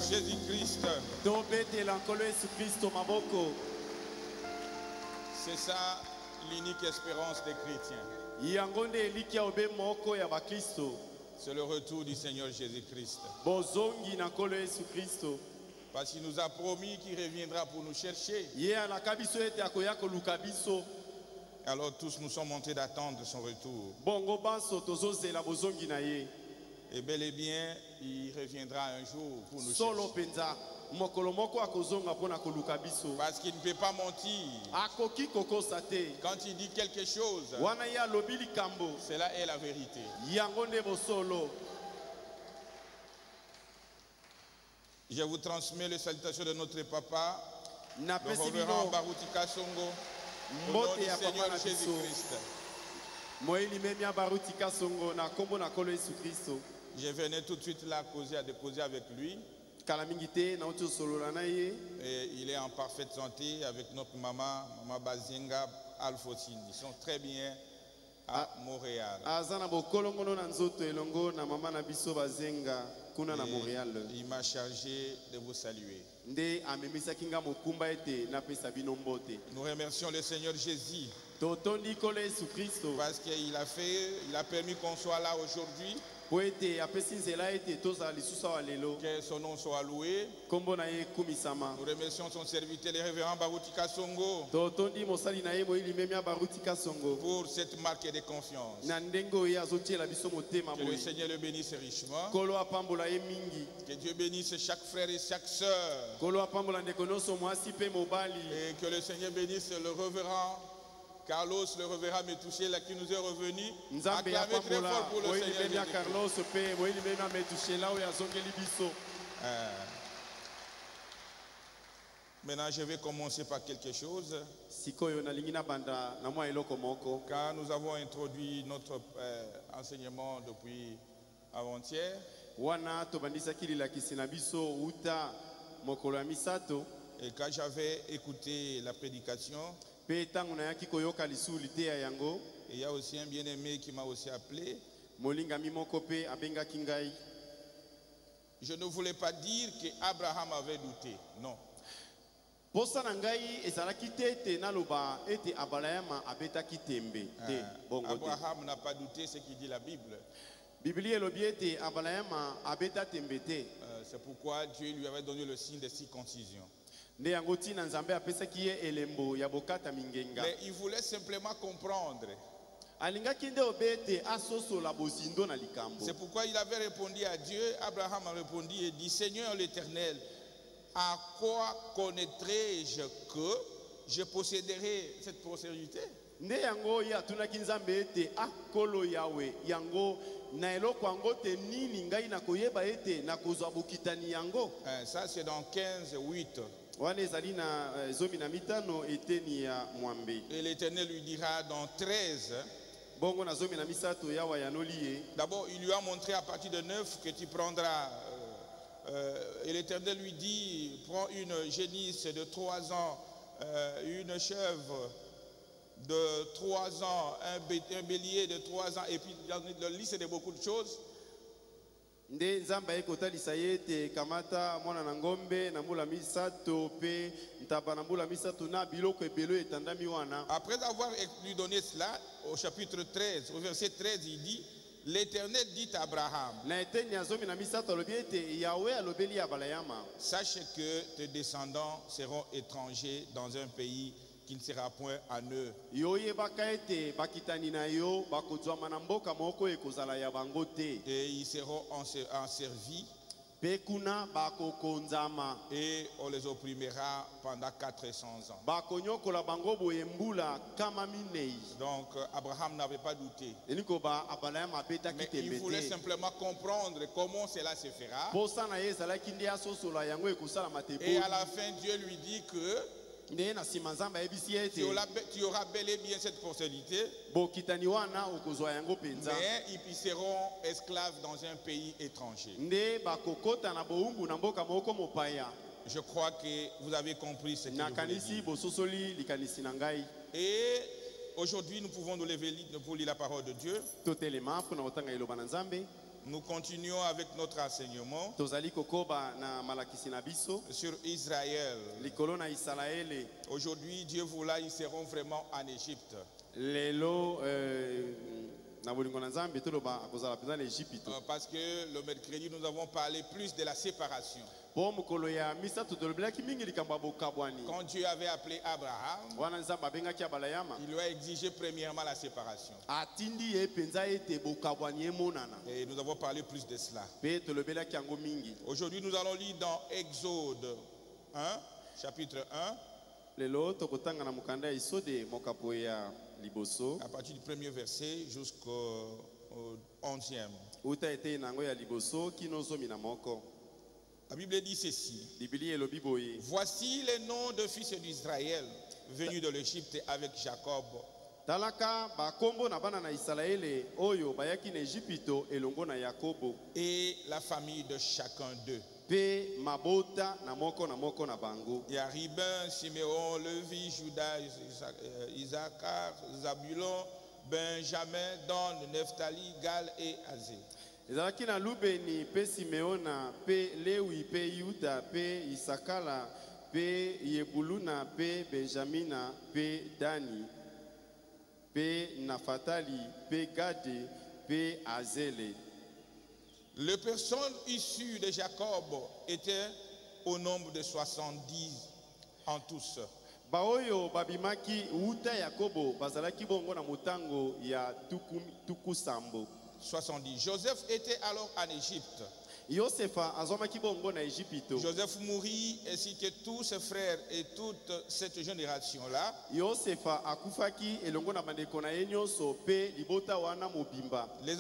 Jésus-Christ. C'est ça l'unique espérance des chrétiens. C'est le retour du Seigneur Jésus-Christ. Parce qu'il nous a promis qu'il reviendra pour nous chercher. Alors tous nous sommes montés d'attendre son retour. Et bel et bien, il reviendra un jour pour nous chercher. Parce qu'il ne peut pas mentir. Quand il dit quelque chose, cela est la vérité. Je vous transmets les salutations de notre papa, le révérend Barutika Songo, au nom du Seigneur Jésus-Christ. Je venais tout de suite là causer avec lui. Et il est en parfaite santé avec notre maman Bazinga Alfotine. Ils sont très bien à Montréal. Il m'a chargé de vous saluer. Nous remercions le Seigneur Jésus parce qu'il a permis qu'on soit là aujourd'hui. Que son nom soit loué. Nous remercions son serviteur, le révérend Barutika Songo, pour cette marque de confiance. Que le Seigneur le bénisse richement. Que Dieu bénisse chaque frère et chaque sœur. Et que le Seigneur bénisse le révérend Carlos, le révérend Metouché, là qui nous est revenu. Acclamez très fort pour le Seigneur. Maintenant, je vais commencer par quelque chose. Car nous avons introduit notre enseignement depuis avant-hier. Et quand j'avais écouté la prédication, il y a aussi un bien-aimé qui m'a aussi appelé. Je ne voulais pas dire qu'Abraham avait douté. Non. Abraham n'a pas douté ce qu'il dit la Bible. C'est pourquoi Dieu lui avait donné le signe de circoncision. Mais il voulait simplement comprendre. C'est pourquoi il avait répondu à Dieu. Abraham a répondu et dit: Seigneur l'Éternel, à quoi connaîtrai-je que je posséderai cette postérité? Ça c'est dans 15:8. Et l'Éternel lui dira dans 13. D'abord il lui a montré à partir de 9 que tu prendras. Et l'Éternel lui dit: prends une génisse de 3 ans, une chèvre de 3 ans, un bélier de 3 ans, et puis dans la liste de beaucoup de choses. Après avoir lui donné cela, au chapitre 13, au verset 13, il dit: l'Éternel dit à Abraham: sache que tes descendants seront étrangers dans un pays qui ne sera point à eux. Et ils seront asservis. Et on les opprimera pendant 400 ans. Donc Abraham n'avait pas douté. Mais il voulait simplement comprendre comment cela se fera. Et à la fin, Dieu lui dit que tu auras bel et bien cette postérité, mais ils seront esclaves dans un pays étranger. Je crois que vous avez compris ce que je voulais dire. Et aujourd'hui, nous pouvons nous lever pour lire la parole de Dieu. Nous continuons avec notre enseignement sur Israël. Aujourd'hui, Dieu voulant, ils seront vraiment en Égypte. Parce que le mercredi, nous avons parlé plus de la séparation. Quand Dieu avait appelé Abraham, il lui a exigé premièrement la séparation. Et nous avons parlé plus de cela. Aujourd'hui, nous allons lire dans Exode 1, chapitre 1. À partir du premier verset jusqu'au 11e. La Bible dit ceci. Voici les noms de fils d'Israël venus de l'Égypte avec Jacob. Et la famille de chacun d'eux. Il y a Ruben, Siméon, Lévi, Judas, Isaacar, Zabulon, Benjamin, Dan, Nephtali, Gal et Azé. Ezalaki na Lubeni pe Simeona pe Lewi pe Yuda pe Isakala pe Yebuluna pe Benjamina pe Dani pe Nafatali pe Gade pe Azele. Les personnes issues de Jacob étaient au nombre de 70 en tous. Baoyo babimaki uta Yakobo bazalaki bongo na mutango ya tuku sambo. 70. Joseph était alors en Égypte. Joseph mourut ainsi que tous ses frères et toute cette génération-là. Les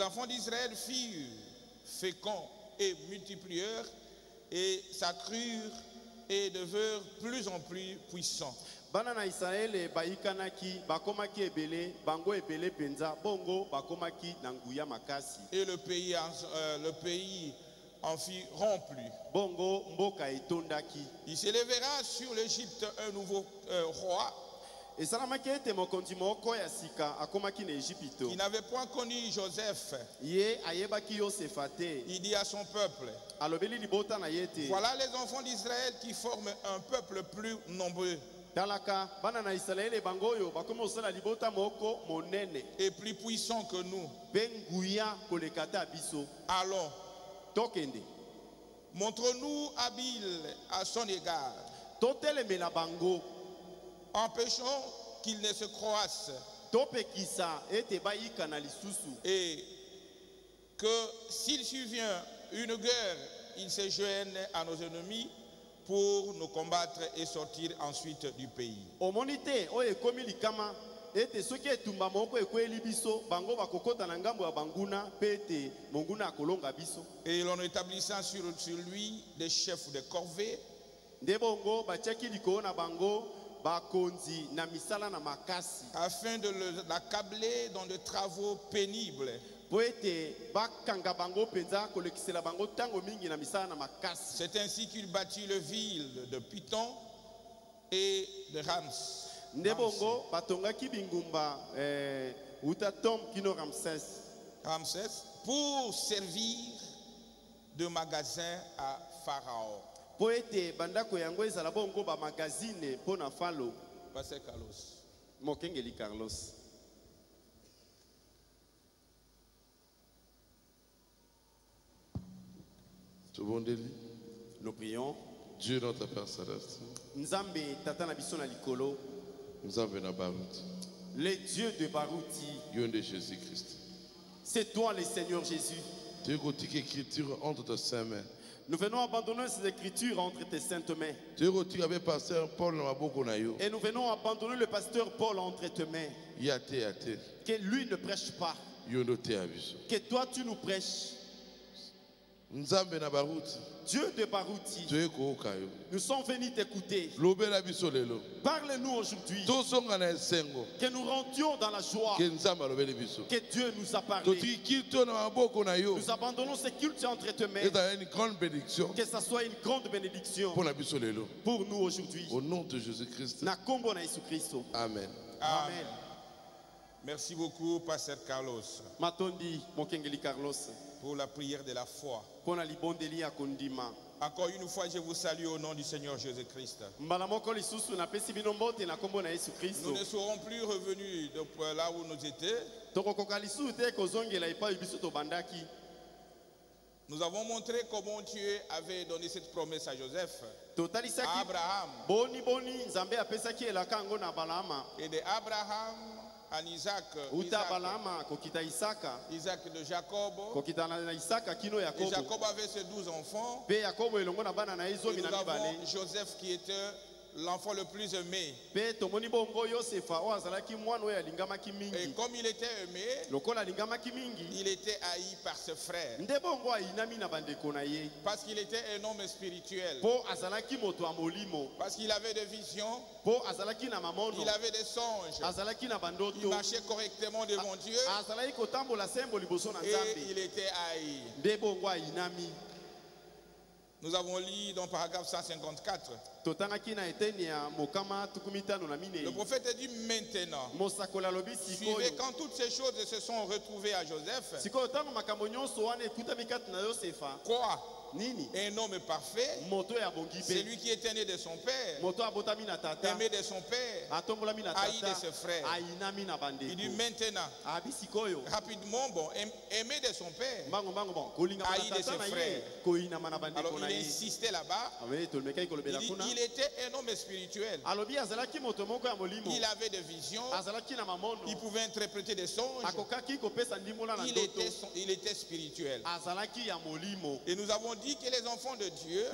enfants d'Israël furent féconds et multiplièrent et s'accrurent et devinrent plus en plus puissants. Bana na Israël baikanaki bakomaki ebele bango ebele penza bongo bakomaki na nguya makasi. Et le pays en fut rempli. Bongo mboka etondaki. Il s'élèvera sur l'Égypte un nouveau roi. Et salamaki ete mokonzi moko ya sika akomaki na Égypte. Il n'avait point connu Joseph. Ye ayebaki Yosefa te. Il dit à son peuple. Alobeli libota na yete. Voilà les enfants d'Israël qui forment un peuple plus nombreux. Et plus puissant que nous. Allons. Montre-nous habile à son égard. Empêchons qu'il ne se croisse. Et que s'il survient une guerre, il se joigne à nos ennemis pour nous combattre et sortir ensuite du pays. Et l'on établissant sur lui des chefs de corvée, afin de l'accabler dans des travaux pénibles. C'est ainsi qu'il bâtit le ville de Python et de Ramsès pour servir de magasin à Pharaon. Pasteur Carlos. Nous prions. Dieu notre Père Céleste. Le Dieu de Barouti. Dieu de Jésus-Christ. C'est toi le Seigneur Jésus. Nous venons abandonner ces écritures entre tes saintes mains. Et nous venons abandonner le pasteur Paul entre tes mains. Que lui ne prêche pas. Que toi tu nous prêches. Dieu de Barouti, nous sommes venus t'écouter. Parle-nous aujourd'hui. Que nous rendions dans la joie. Que Dieu nous a parlé. Nous abandonnons ce culte entre tes mains. Que ça soit une grande bénédiction pour nous aujourd'hui. Au nom de Jésus-Christ. Amen. Merci beaucoup, Pasteur Carlos. Matondi, Mokengeli Carlos. pour la prière de la foi. Encore une fois, je vous salue au nom du Seigneur Jésus-Christ. Nous ne serons plus revenus de là où nous étions. Nous avons montré comment Dieu avait donné cette promesse à Joseph, à Abraham, et de Abraham à Isaac, Isaac de Jacob, et Jacob avait ses 12 enfants, et nous avons Joseph qui était l'enfant le plus aimé. Et comme il était aimé, il était haï par ses frères. Parce qu'il était un homme spirituel. Parce qu'il avait des visions. Il avait des songes. Il marchait correctement devant Dieu. Et il était haï. Nous avons lu dans le paragraphe 154. Le prophète dit maintenant, suivez quand toutes ces choses se sont retrouvées à Joseph. Quoi? Un homme parfait, c'est lui qui était né de son père, aimé de son père, haï de ses frères. Il dit maintenant, rapidement, bon, aimé de son père, haï de ses frères. Alors il insistait là-bas. Il était un homme spirituel. Il avait des visions. Il pouvait interpréter des songes. Il était spirituel. Et nous avons dit que les enfants de Dieu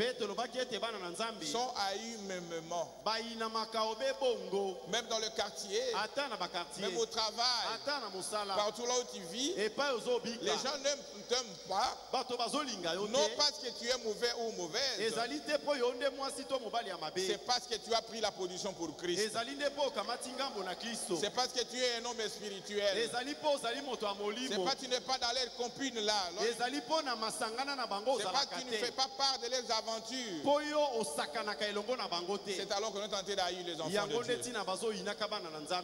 sont haïs mêmement. Même dans le quartier, même au travail, partout là où tu vis, les gens ne t'aiment pas, non parce que tu es mauvais ou mauvaise, c'est parce que tu as pris la position pour Christ. C'est parce que tu es un homme spirituel. C'est parce que tu n'es pas dans l'air compune là. C'est parce que tu ne fais pas part de leurs aventures. C'est alors que nous tentons d'haïr les enfants de Dieu.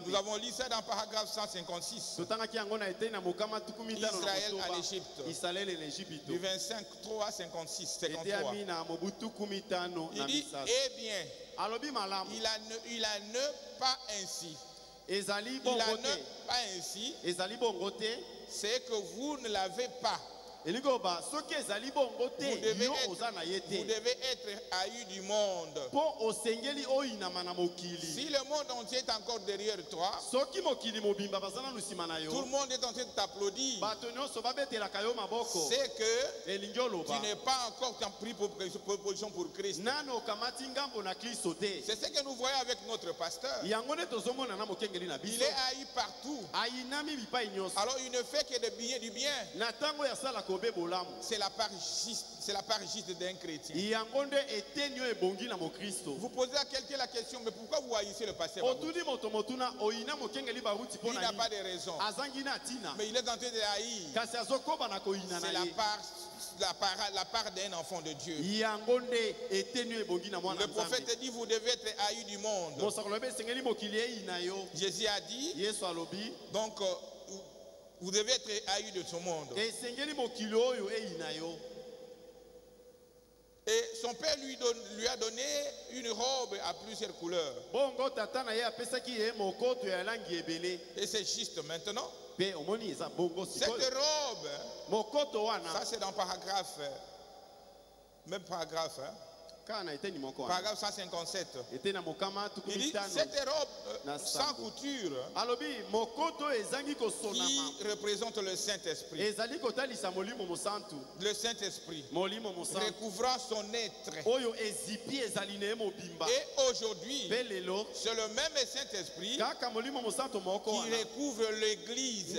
Nous avons lu ça dans le paragraphe 156. Israël à l'Égypte. Du 25, 56, 53. Il dit, eh bien, il a ne pas ainsi. Il a ne pas ainsi. C'est que vous ne l'avez pas. Vous devez être haï du monde. Si le monde entier est encore derrière toi, tout le monde est en train de t'applaudir, c'est que tu n'es pas encore pris position pour Christ. C'est ce que nous voyons avec notre pasteur. Il est haï partout. Alors il ne fait que du bien. C'est la part juste d'un chrétien. Vous posez à quelqu'un la question, mais pourquoi vous haïssez le pasteur? Il n'a pas de raison. Mais il est en train de haïr. C'est la part d'un enfant de Dieu. Le prophète dit, vous devez être haï du monde. Jésus a dit, donc vous devez être haï de ce monde. Et son père lui a donné une robe à plusieurs couleurs. Et c'est juste maintenant. Cette robe, ça c'est dans le paragraphe, même paragraphe, hein? Paragraphe 157. Il dit cette robe sans couture qui représente le Saint-Esprit. Le Saint-Esprit recouvrant son être. Et aujourd'hui, c'est le même Saint-Esprit qui recouvre l'Église.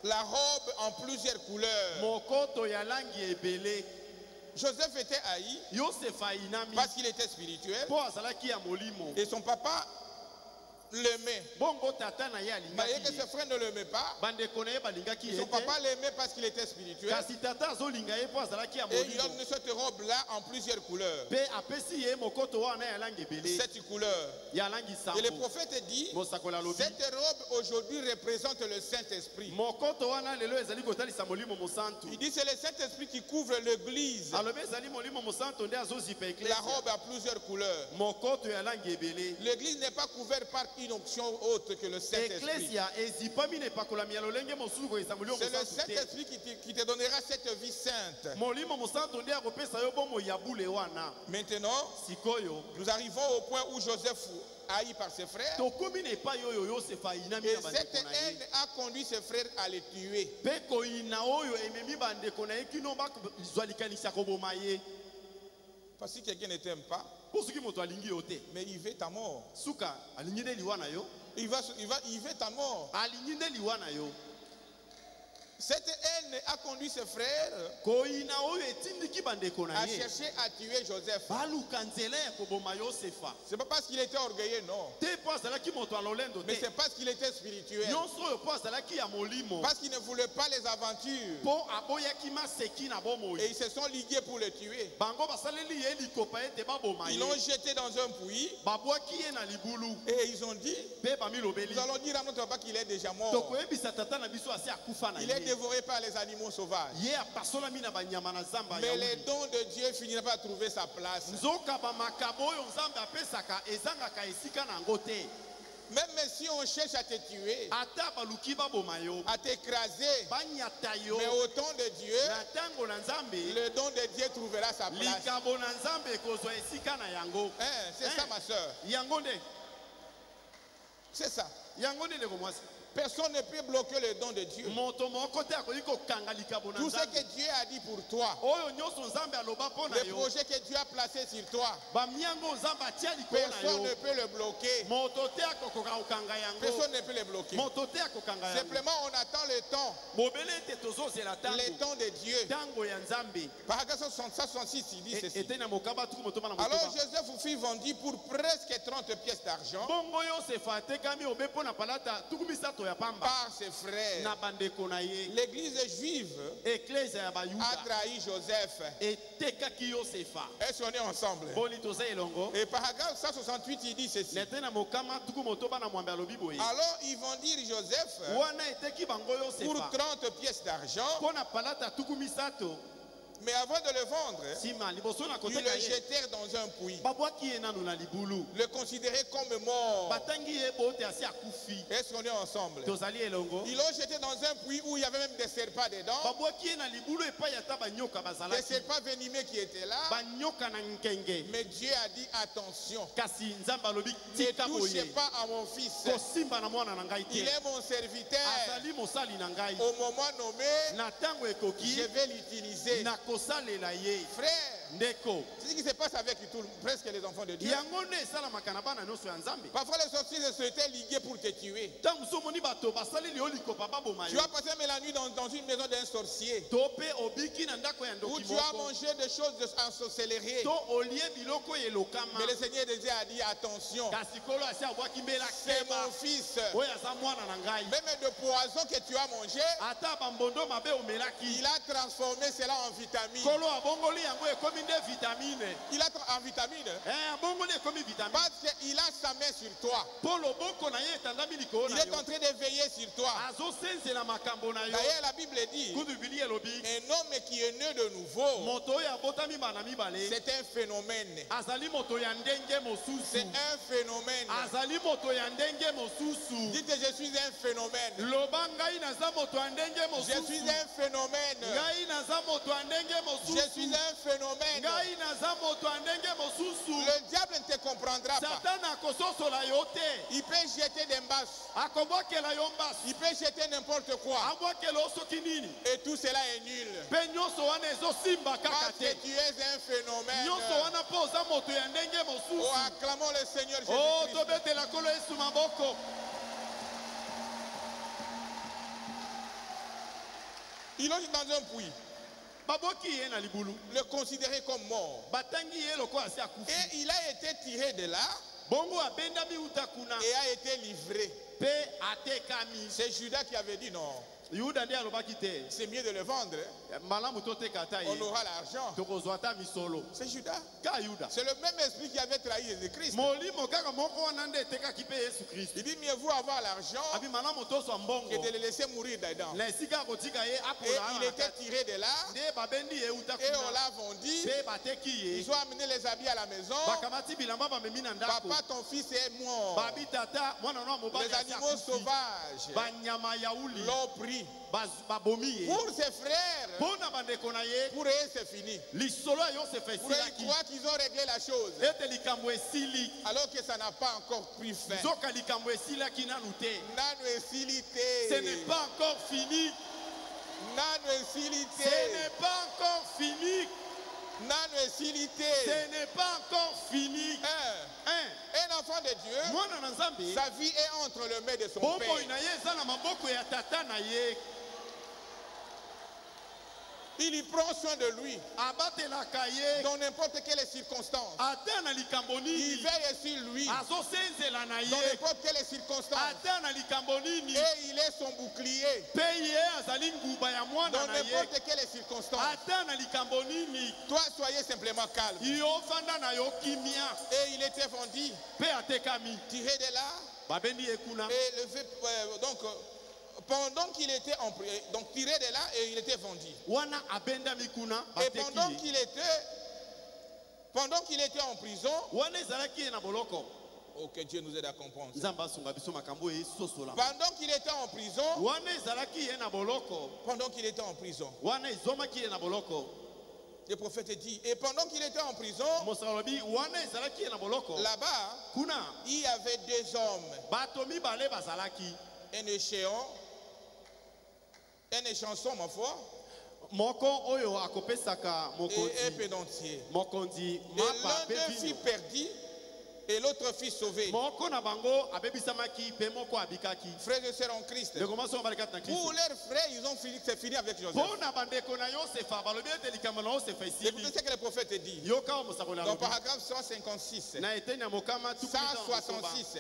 La robe en plusieurs couleurs. Joseph était haï parce qu'il était spirituel. Et son papa l'aimait. Mais que ses frères ne l'aimaient pas. Ils ne sont pas l'aimer parce qu'il était spirituel. Et il donne cette robe-là en plusieurs couleurs. 7 couleurs. Et le prophète dit, cette robe aujourd'hui représente le Saint-Esprit. Il dit c'est le Saint-Esprit qui couvre l'église. La robe a plusieurs couleurs. L'église n'est pas couverte par une onction autre que le Saint-Esprit. C'est le Saint-Esprit qui te donnera cette vie sainte. Maintenant, nous arrivons au point où Joseph haï par ses frères. Et cette haine a conduit ses frères à les tuer. Parce que quelqu'un ne t'aime pas, mais il veut ta mort. Il veut ta mort. Cette haine a conduit ses frères à chercher à tuer Joseph. C'est pas parce qu'il était orgueilleux, non. Mais c'est parce qu'il était spirituel. Parce qu'il ne voulait pas les aventures. Et ils se sont ligués pour le tuer. Ils l'ont jeté dans un puits. Et ils ont dit, nous allons dire à notre papa qu'il est déjà mort. Il est dévoré par les animaux sauvages. Mais les dons de Dieu finiront par trouver sa place. Même si on cherche à te tuer, à t'écraser, mais au temps de Dieu, le don de Dieu trouvera sa place. C'est ça, ma soeur. C'est ça. Personne ne peut bloquer le don de Dieu. Tout ce que Dieu a dit pour toi, le projet que Dieu a placé sur toi, personne ne peut le bloquer. Personne ne peut le bloquer. Simplement, on attend le temps. Le temps de Dieu. Paragraphe 66, il dit ceci. Alors Joseph fut vendu pour presque 30 pièces d'argent par ses frères. L'église juive a trahi Joseph. Est-ce qu'on est ensemble? Et paragraphe 168, il dit ceci. Alors ils vont dire Joseph pour 30 pièces d'argent. Mais avant de le vendre, ils le jetèrent dans un puits. Le considéraient comme mort. Est-ce qu'on est ensemble? Ils l'ont jeté dans un puits où il y avait même des serpents dedans. Des serpents venimeux qui étaient là. Mais Dieu a dit attention. Ne touchez pas à mon fils. Il est mon serviteur. Au moment nommé, je vais l'utiliser. Frère, c'est ce qui se passe avec presque les enfants de Dieu. Parfois les sorciers se étaient ligués pour te tuer. Tu as passé la nuit dans une maison d'un sorcier où tu as mangé des choses ensorcelées. Mais le Seigneur déjà a dit attention, c'est mon fils. Même de poison que tu as mangé, il a transformé cela en vitamine. Il a en vitamine. Parce qu'il a sa main sur toi. Il est en train de veiller sur toi. D'ailleurs, la Bible dit un homme qui est né de nouveau, c'est un phénomène. C'est un phénomène. Dites que je suis un phénomène. Je suis un phénomène. Je suis un phénomène. Le diable ne te comprendra pas. Il peut jeter des basses. Il peut jeter n'importe quoi. Et tout cela est nul. Parce que tu es un phénomène. Oh, acclamons le Seigneur Jésus-Christ. Ils l'ont dans un puits. Le considérer comme mort. Et il a été tiré de là. et a été livré. C'est Judas qui avait dit non. C'est mieux de le vendre. On aura l'argent. C'est Judas. C'est le même esprit qui avait trahi Jésus-Christ. Il dit mieux vaut avoir l'argent que de le laisser mourir dedans. Et il était tiré de là. Et on l'a vendu. Ils ont amené les habits à la maison. Papa, ton fils est mort. Les animaux sauvages l'ont pris. Pour ses frères, pour eux c'est fini. Pour eux ils croient qu'ils ont réglé la chose, alors que ça n'a pas encore pris fin. Ce n'est pas encore fini. Ce n'est pas encore fini. Ce n'est pas encore fini. Un enfant de Dieu, sa vie est entre les mains de son père. Il y prend soin de lui dans n'importe quelle circonstance. Il veille sur lui dans n'importe quelle circonstance. Et il est son bouclier dans n'importe quelle circonstance. Toi, soyez simplement calme. Et il était vendu, tiré de là. Et donc, pendant qu'il était donc tiré de là et il était vendu. Et pendant qu'il était en prison, oh, que Dieu nous aide à comprendre. Pendant qu'il était en prison, le prophète dit, et pendant qu'il était en prison, là-bas, il y avait deux hommes, un échanson, ma foi, et un pédentier. Et l'un d'eux fut perdu et l'autre fut sauvé. Frères et sœurs en Christ, pour leurs frères, ils ont fini, c'est fini avec Joseph. Écoutez ce que le prophète dit. Dans paragraphe 156, 166,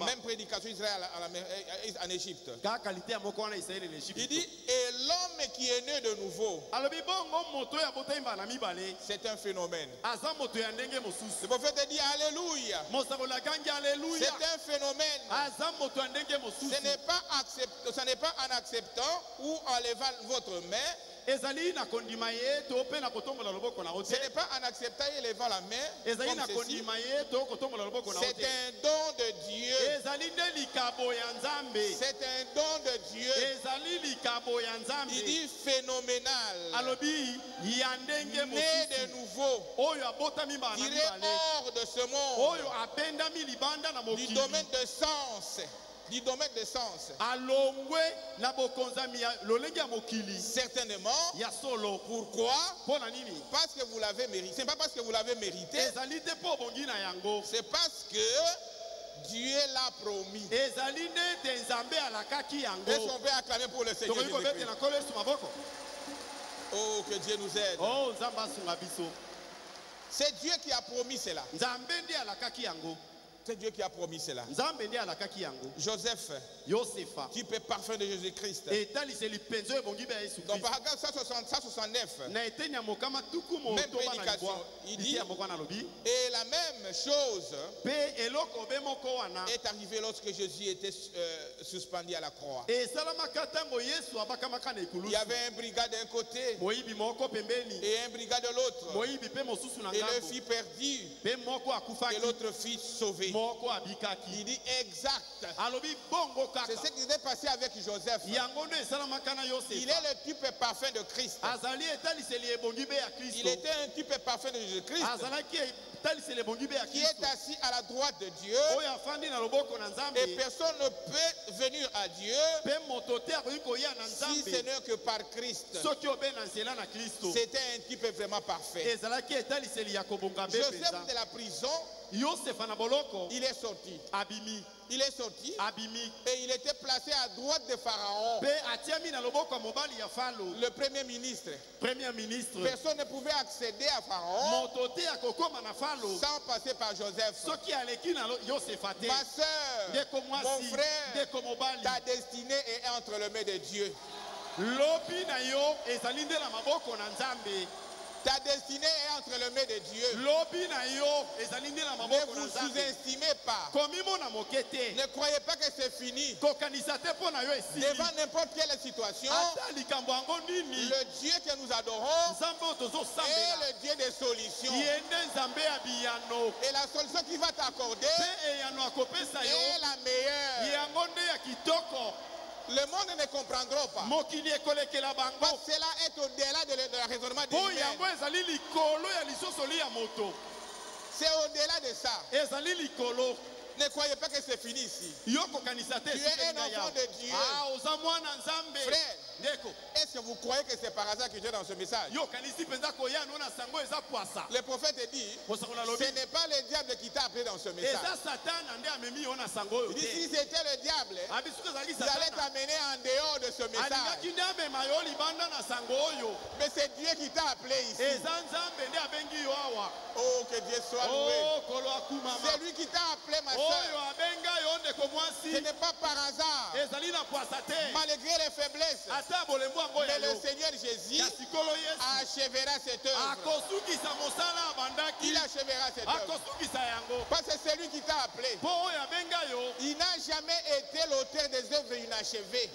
même prédication d'Israël en Égypte. Il dit, et l'homme qui est né de nouveau, c'est un phénomène. Le prophète dit, alléluia. C'est un phénomène. Ce n'est pas en acceptant ou en levant votre main. Ce n'est pas en acceptant et levant la main. C'est un don de Dieu. C'est un don de Dieu. Il dit phénoménal. Né de nouveau. Tiré hors de ce monde. Du domaine de sens. Certainement. Pourquoi? Parce que vous l'avez mérité. Ce n'est pas parce que vous l'avez mérité. C'est parce que Dieu l'a promis. Est-ce qu'on peut acclamer pour le Seigneur Jésus-Christ? Oh, que Dieu nous aide. C'est Dieu qui a promis cela. C'est Dieu qui a promis cela. Joseph, type parfum de Jésus-Christ. Dans paragraphe 169, même prédication, il dit, et la même chose est arrivée lorsque Jésus était suspendu à la croix. Il y avait un brigade d'un côté et un brigade de l'autre. Et le fils perdu et l'autre fils sauvé. Il dit exact. C'est ce qui s'est passé avec Joseph. Il est le type parfum de Christ. Il était un type parfum de Jésus-Christ qui est assis à la droite de Dieu. Et personne ne peut venir à Dieu si ce n'est que par Christ. C'était un type vraiment parfait. Joseph de la prison, il est sorti. Il est sorti et il était placé à droite de Pharaon, le premier ministre. Personne ne pouvait accéder à Pharaon sans passer par Joseph. Ma soeur, mon frère, ta destinée est entre les mains de Dieu. Ta destinée est entre les mains de Dieu. Ne vous sous-estimez pas. Ne croyez pas que c'est fini. Devant n'importe quelle situation, le Dieu que nous adorons est le Dieu des solutions. Et la solution qu'il va t'accorder est la meilleure. Le monde ne comprendra pas. Parce que cela est au-delà de la raisonnement de l'humain. C'est au-delà de ça. Ne croyez pas que c'est fini ici. Tu es un enfant de Dieu. Frère, est-ce que vous croyez que c'est par hasard que tu es dans ce message? Le prophète dit, ce n'est pas le diable qui t'a appelé dans ce message. Il dit, si c'était le diable, il allait t'amener en dehors de ce message. Mais c'est Dieu qui t'a appelé ici. Oh, que Dieu soit loué. C'est lui qui t'a appelé, ma soeur. Ce n'est pas par hasard. Malgré les faiblesses, mais le Seigneur Jésus achèvera cette œuvre. Il achèvera cette œuvre. Parce que c'est lui qui t'a appelé. Il n'a jamais été l'auteur des œuvres inachevées.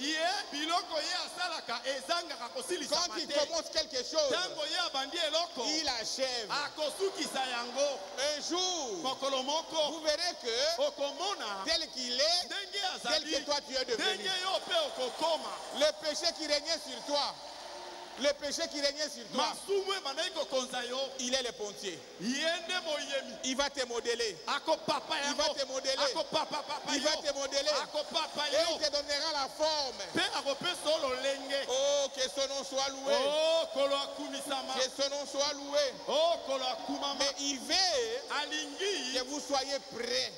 Quand il commence quelque chose, il achève. Un jour, vous verrez que tel qu'il est, tel que toi tu es devenu. Le péché qui régnait sur toi, le péché qui régnait sur toi, il est le pontier. Il va te modeler. Il va te modeler. Il va te modeler. Et il te donnera la forme. Oh, que son nom soit loué. Que son nom soit loué. Mais il veut que vous soyez prêts,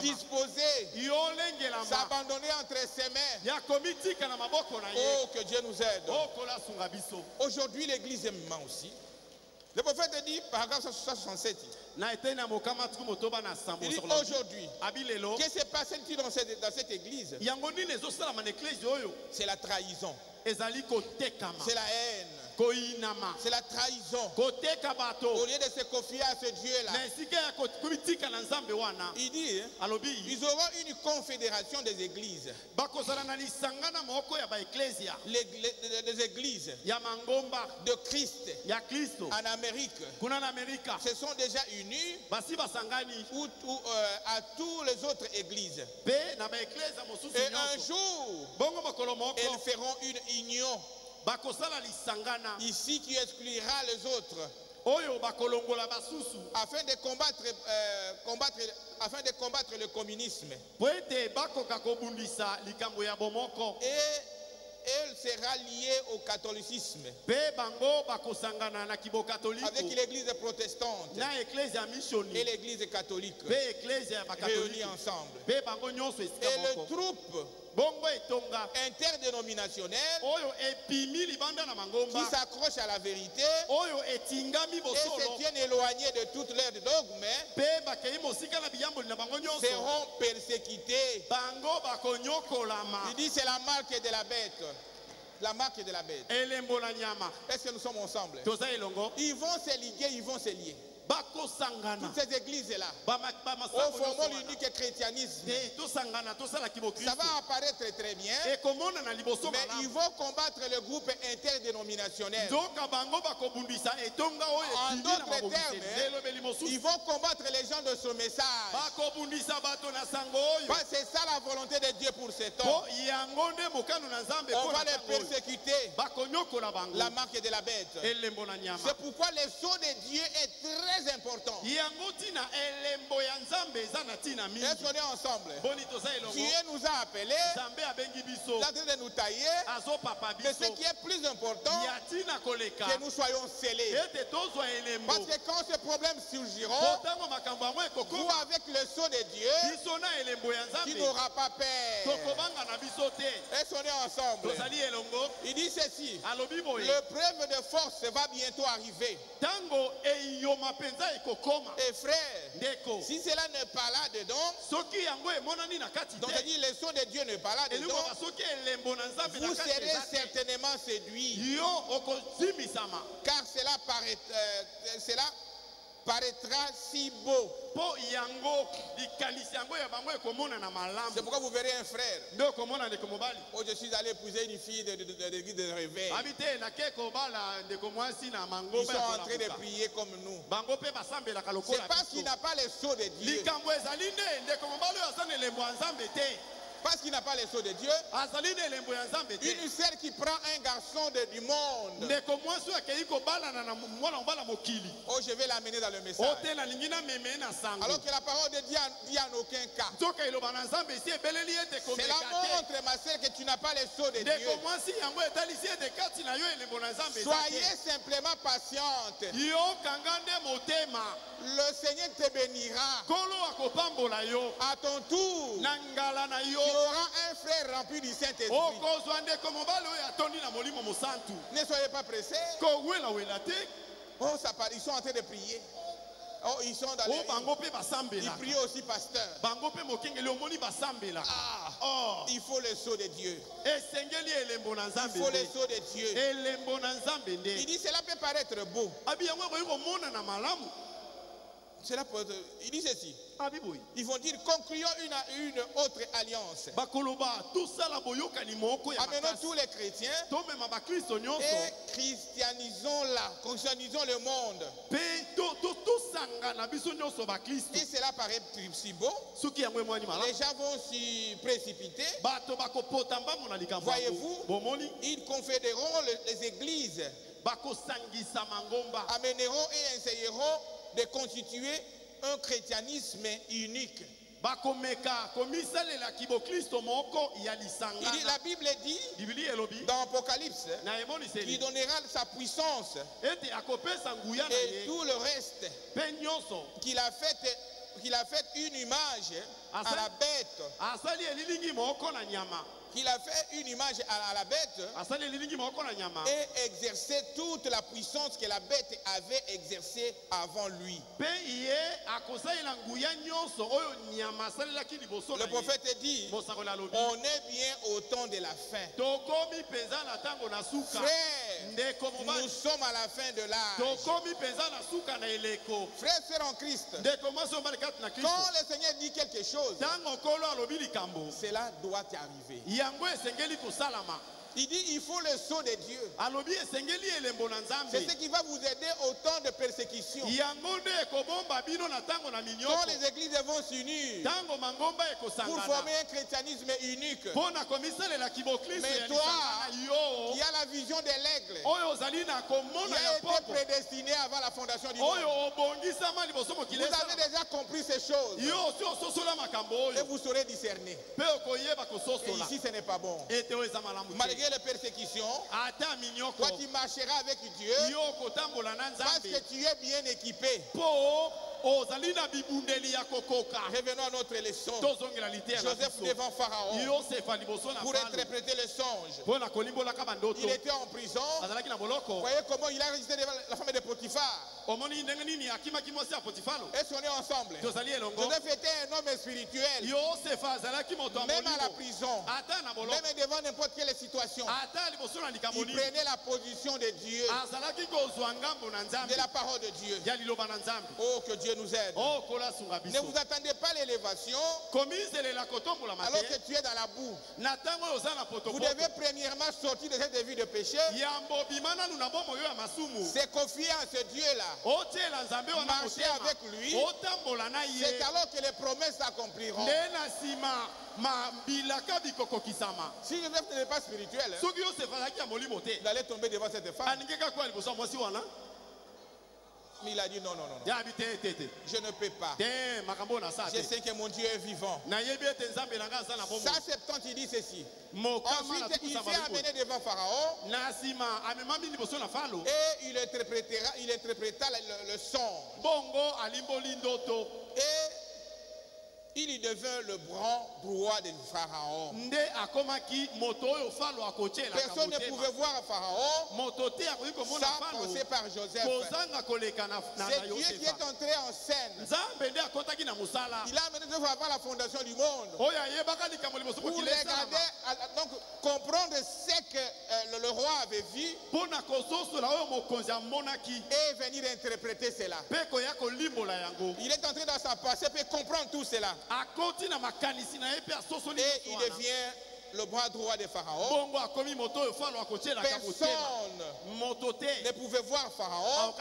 disposés, s'abandonner entre ses mains. Oh, que Dieu nous aide. Aujourd'hui, l'église est maman aussi. Le prophète dit, paragraphe 167, il dit aujourd'hui, qu'est-ce qui s'est passé dans cette église? C'est la trahison, c'est la haine, c'est la trahison. Au lieu de se confier à ce Dieu-là, il dit, ils auront une confédération des églises. Les églises de Christ en Amérique se sont déjà unis à toutes les autres églises. Et un jour, elles feront une union ici qui exclura les autres, afin de combattre le communisme. Et elle sera liée au catholicisme, avec l'église protestante et l'église catholique réunies ensemble. Et le troupe interdénominationnel qui s'accroche à la vérité et se tiennent éloignés de toutes leurs dogmes seront persécutés. Il dit c'est la marque de la bête. La marque de la bête. Est-ce que nous sommes ensemble? Ils vont se liguer, ils vont se lier. Toutes ces églises-là, au formant l'unique chrétianisme, ça va apparaître très bien, mais ils vont combattre le groupe interdénominationnel. En d'autres termes, ils vont combattre les gens de ce message. C'est ça la volonté de Dieu pour cet homme. On va les persécuter. La marque de la bête. C'est pourquoi le sceau de Dieu est très important. Est-ce qu'on est ensemble? Dieu nous a appelés, il a de nous tailler, mais ce qui est plus important, que nous soyons scellés. Parce que quand ce problème surgira, vous avec le sceau de Dieu, tu n'auras pas peur. Est-ce qu'on est ensemble? Il dit ceci, l'épreuve de force va bientôt arriver. Et frère, si cela n'est pas là dedans, donc il dit le sceau de Dieu n'est pas là dedans, vous serez certainement séduits. Car cela paraîtra si beau. C'est pourquoi vous verrez un frère. Oh, je suis allé épouser une fille de l'église de réveil. Ils sont en train de prier comme nous. C'est parce qu'il n'a pas le sceau de Dieu. Parce qu'il n'a pas les sceaux de Dieu. Une sœur qui prend un garçon du monde. Oh, je vais l'amener dans le message. Alors que la parole de Dieu dit en aucun cas. Cela montre, ma sœur, que tu n'as pas les sceaux de Dieu. Soyez simplement patiente. Le Seigneur te bénira. À ton tour, tu auras un frère rempli du Saint-Esprit. Ne soyez pas pressés. Oh, ça parle, ils sont en train de prier. Oh, ils sont dans les... Ils prient aussi, pasteur. Ah, il faut le sceau de Dieu. Il faut le sceau de Dieu. Il dit, cela peut paraître beau. Il dit ceci. Ils vont dire concluons une autre alliance. Amenons tous les chrétiens et christianisons le monde. Et cela paraît si beau. Les gens vont s'y précipiter. Voyez-vous, ils confédéreront les églises. Amèneront et essayeront de constituer un christianisme unique. La Bible dit dans Apocalypse qu'il donnera sa puissance et tout le reste, qu'il a fait une image à la bête. Qu'il a fait une image à la bête et exercé toute la puissance que la bête avait exercée avant lui. Le prophète dit, on est bien au temps de la fin. Frère, nous sommes à la fin de l'âge. Frère, frère en Christ, quand le Seigneur dit quelque chose, cela doit y arriver. Il dit il faut le sceau de Dieu. C'est ce qui va vous aider au temps de persécution. Quand les églises vont s'unir pour former un christianisme unique. Mais toi, qui as la vision de l'aigle, qui a été prédestiné avant la fondation du monde, vous avez déjà compris ces choses. Et vous saurez discerner. Et ici ce n'est pas bon. Malgré les persécutions, toi tu marcheras avec Dieu parce que tu es bien équipé. Revenons à notre leçon. Joseph devant Pharaon pour interpréter le songe. Il était en prison. Vous voyez comment il a résisté devant la femme de Potiphar. Est-ce qu'on est ensemble? Joseph était un homme spirituel. Même à la prison, même devant n'importe quelle situation, il prenait la position de Dieu, de la parole de Dieu. Oh, que Dieu nous aide. Ne vous attendez pas à l'élévation alors que tu es dans la boue. Vous devez premièrement sortir de cette vie de péché. C'est confier à ce Dieu-là. Marcher avec lui. C'est alors que les promesses s'accompliront. Si Joseph n'est pas spirituel, vous allez tomber devant cette femme. Mais il a dit non, non, non, non. Je ne peux pas. Je sais que mon Dieu est vivant. Ça, Septante, il dit ceci. Ensuite, il s'est amené devant Pharaon. Et il interpréta le songe. Et il devint le bras droit de Pharaon. Personne ne pouvait voir Pharaon sans passer par Joseph. C'est Dieu qui est entré en scène. Il a amené Joseph avant la fondation du monde. Pour regarder, donc comprendre ce que le roi avait vu et venir interpréter cela. Il est entré dans sa pensée pour comprendre tout cela. Et il devient le bras droit de Pharaon. Personne ne pouvait voir Pharaon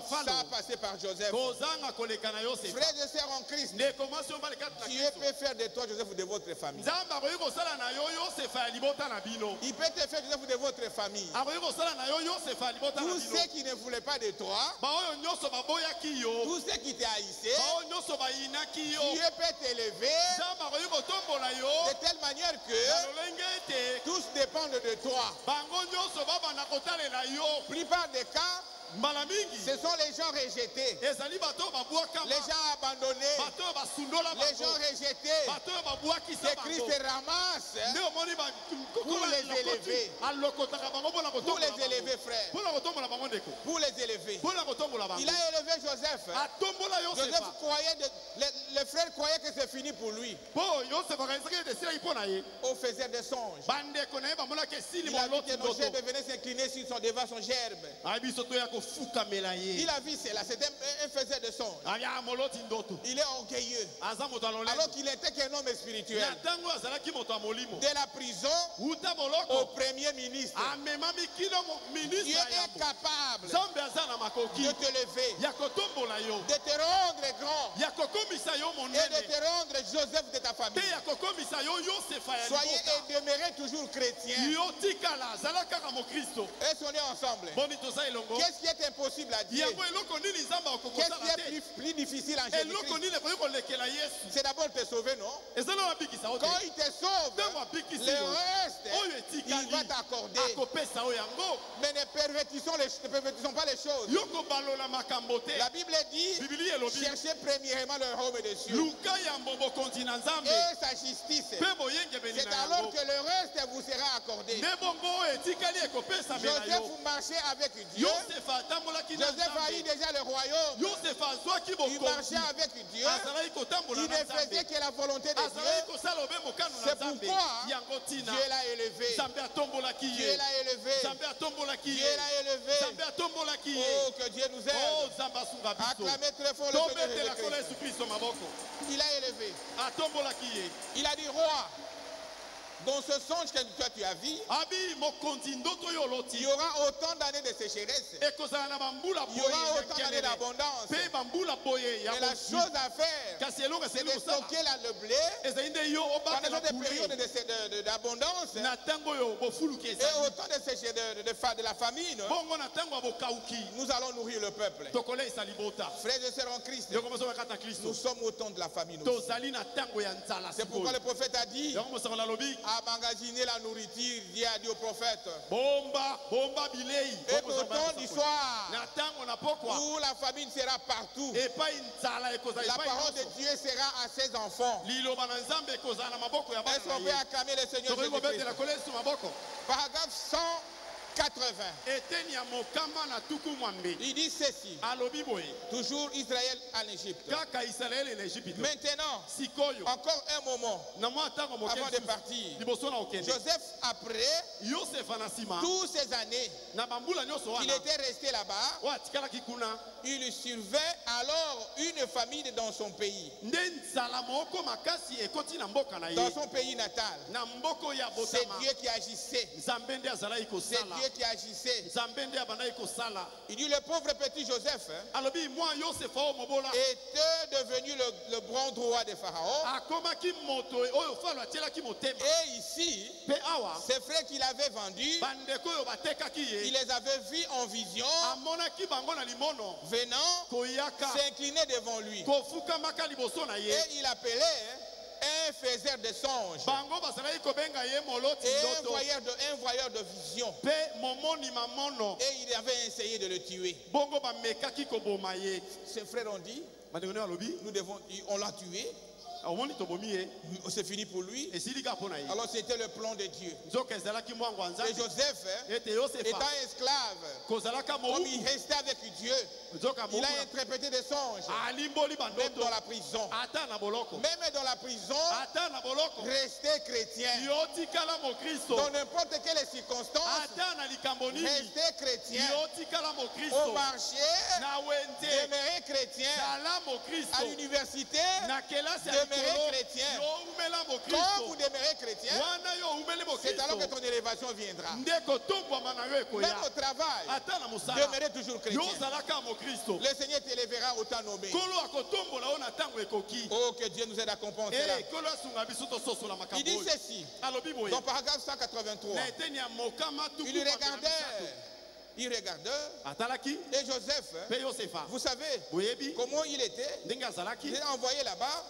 sans passer par Joseph. Frères et sœurs en Christ, Dieu peut faire de toi Joseph ou de votre famille. Il peut te faire Joseph ou de votre famille. Tous ceux qui ne voulaient pas de toi, tous ceux qui t'haïssaient, Dieu peut t'élever de telle manière que tous dépendent de toi. Plupart des cas, ce sont les gens rejetés, les gens abandonnés, les gens rejetés que Christ ramasse pour les élever. Pour les élever, frère. Pour les élever. Il a élevé Joseph. Joseph croyait, les frères croyaient que c'est fini pour lui. On faisait des songes. Il a vu que nos gerbes venaient s'incliner devant son gerbe. Il a vu cela, c'était un faiseur de songe. Il est orgueilleux. Alors qu'il était qu'un homme spirituel. De la prison au premier ministre. Dieu est capable de te lever, de te rendre grand et de te rendre Joseph de ta famille. Soyez et demeurez toujours chrétiens. Est-ce qu'on est ensemble? Qu'est-ce qui est impossible à Dieu? Qu'est-ce qui est plus difficile en Jésus-Christ? C'est d'abord te sauver, non? Quand il te sauve, le reste, il va t'accorder. Mais ne pervertissons pas les choses. La Bible dit, cherchez premièrement le royaume des cieux et sa justice. C'est alors que le reste vous sera accordé. Joseph marchait avec Dieu. Joseph a eu déjà le royaume. Il marchait avec Dieu. Il ne faisait que la volonté de Dieu. C'est pourquoi Dieu l'a élevé. Dieu l'a élevé. Dieu l'a élevé. Oh, que Dieu nous aide. Acclamez très fort le Seigneur Jésus-Christ. Il a élevé. Il a dit, roi, dans ce songe que toi tu as vu, il y aura autant d'années de sécheresse. Il y aura autant d'années d'abondance. Mais la chose à faire, c'est de stocker le blé pendant cette période d'abondance et autant de la famine. Nous allons nourrir le peuple. Frères et sœurs en Christ, nous sommes au temps de la famine aussi. C'est pourquoi le prophète a dit, à magasiner la nourriture, Dieu a dit au prophète. Et au temps du soir, où la famine sera partout, la parole de Dieu sera à ses enfants. Est-ce qu'on peut acclamer le Seigneur Jésus-Christ? Paragraphe 180. Il dit ceci. Toujours Israël en Égypte. Maintenant, encore un moment avant de partir, Joseph, après toutes ces années qu'il était resté là-bas, il survint alors une famine dans son pays. Dans son pays natal. C'est Dieu qui agissait. C'est Dieu qui agissait. Il dit le pauvre petit Joseph était devenu le bras droit de Pharaon. Et ici, ces frères qu'il avait vendus, il les avait vus en vision, venant s'incliner devant lui. Et il appelait un faiseur de songes et un voyeur de vision. Et il avait essayé de le tuer. Ses frères ont dit, on l'a tué. C'est fini pour lui. Alors c'était le plan de Dieu. Et Joseph, étant esclave, comme il restait avec Dieu, il a interprété des songes. Même dans la prison. Même dans la prison, rester chrétien. Dans n'importe quelle circonstance, rester chrétien. Au marché, demeurer chrétien. À l'université, demeurer chrétien. Quand vous demeurez chrétien, c'est alors que ton élévation viendra. Même au travail, demeurez toujours chrétien. Le Seigneur t'élèvera au temps nommé. Oh, que Dieu nous aide à comprendre cela. Il dit ceci, dans paragraphe 183. Il regardait, et Joseph, vous savez comment il était. Il a envoyé là-bas,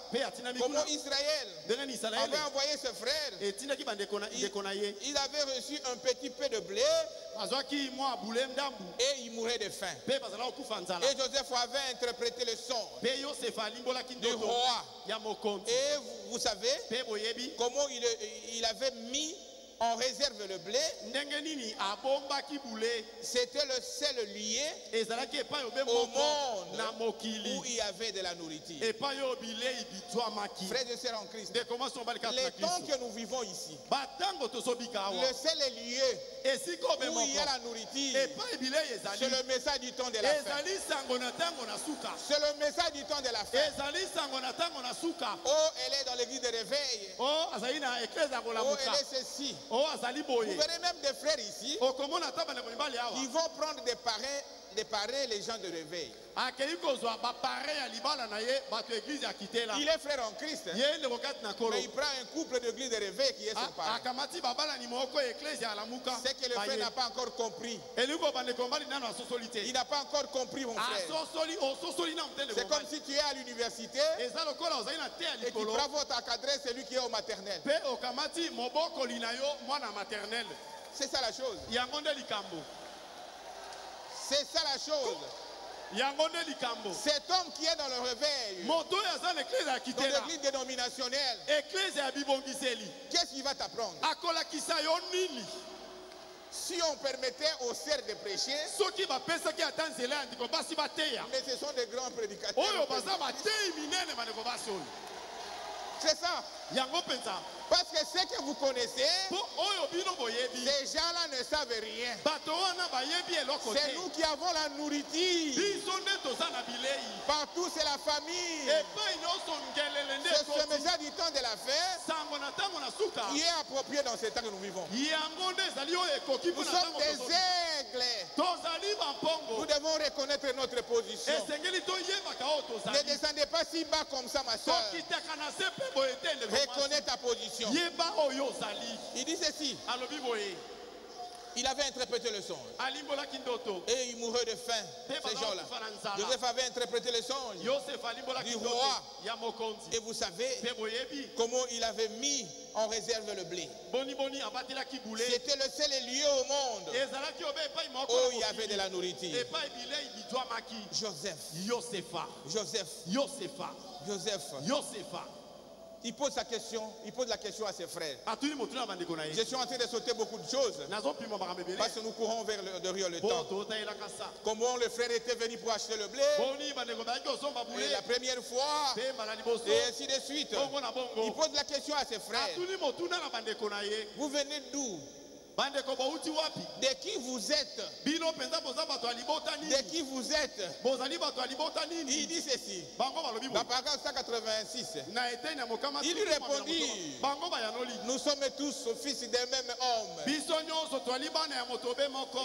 comment Israël avait envoyé ses frères. Il avait reçu un petit peu de blé et il mourait de faim. Et Joseph avait interprété le son du roi. Et vous savez comment il avait mis en réserve le blé. C'était le seul lié au monde où il y avait de la nourriture. Frères et sœurs en Christ, les temps que nous vivons ici, le seul lieu où il y a la nourriture, c'est le message du temps de la fin. C'est le message du temps de la fin. Oh, elle est dans l'église de réveil. Oh, elle est ceci. Vous verrez même des frères ici qui vont prendre des parrains les gens de réveil. Il est frère en Christ, mais il prend un couple d'église de réveil qui est son parrain. C'est que le frère n'a pas encore compris. Il n'a pas encore compris, mon frère. C'est comme si tu es à l'université et tu prends votre encadré, celui qui est au maternel. C'est ça la chose. C'est ça la chose. Cet homme qui est dans le réveil, dans l'église dénominationnelle, qu'est-ce qu'il va t'apprendre? Si on permettait aux sœurs de prêcher, mais ce sont des grands prédicateurs. C'est ça. Parce que ce que vous connaissez, ces gens-là ne savent rien. C'est nous qui avons la nourriture. Partout, c'est la famille. C'est ce message du temps de la fête qui est approprié dans ce temps que nous vivons. Nous sommes des aigles. Nous devons reconnaître notre position. Ne descendez pas si bas comme ça, ma soeur. Reconnais ta position. Il dit ceci. Il avait interprété le songe. Et il mourait de faim, ces gens-là. Joseph avait interprété le songe du roi. Et vous savez comment il avait mis en réserve le blé. C'était le seul lieu au monde où il y avait de la nourriture. Joseph. Il pose la question à ses frères. Je suis en train de sauter beaucoup de choses parce que nous courons vers le temps. Comment le frère était venu pour acheter le blé, et la première fois, et ainsi de suite. Il pose la question à ses frères. Vous venez d'où? De qui vous êtes? De qui vous êtes? Il dit ceci. Dans paragraphe 186. Il lui répondit, nous sommes tous fils d'un même homme,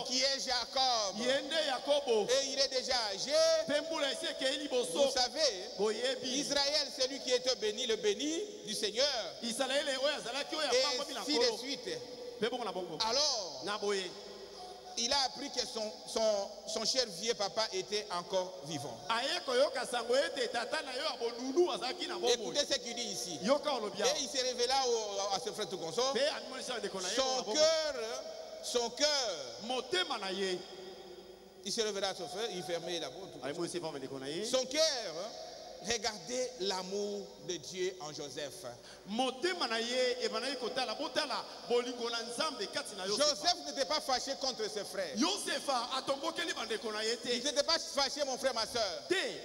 qui est Jacob. Et il est déjà âgé. Vous savez, Israël, c'est lui qui était béni, le béni du Seigneur. Et ainsi de suite. Alors, il a appris que son cher vieux papa était encore vivant. Écoutez ce qu'il dit ici. Et il s'est révélé à ce frère tout consort. Son cœur, il s'est révélé à son frère, il fermait la porte. Son cœur, regardez l'amour de Dieu en Joseph. Joseph n'était pas fâché contre ses frères. Il n'était pas fâché, mon frère, ma soeur. Il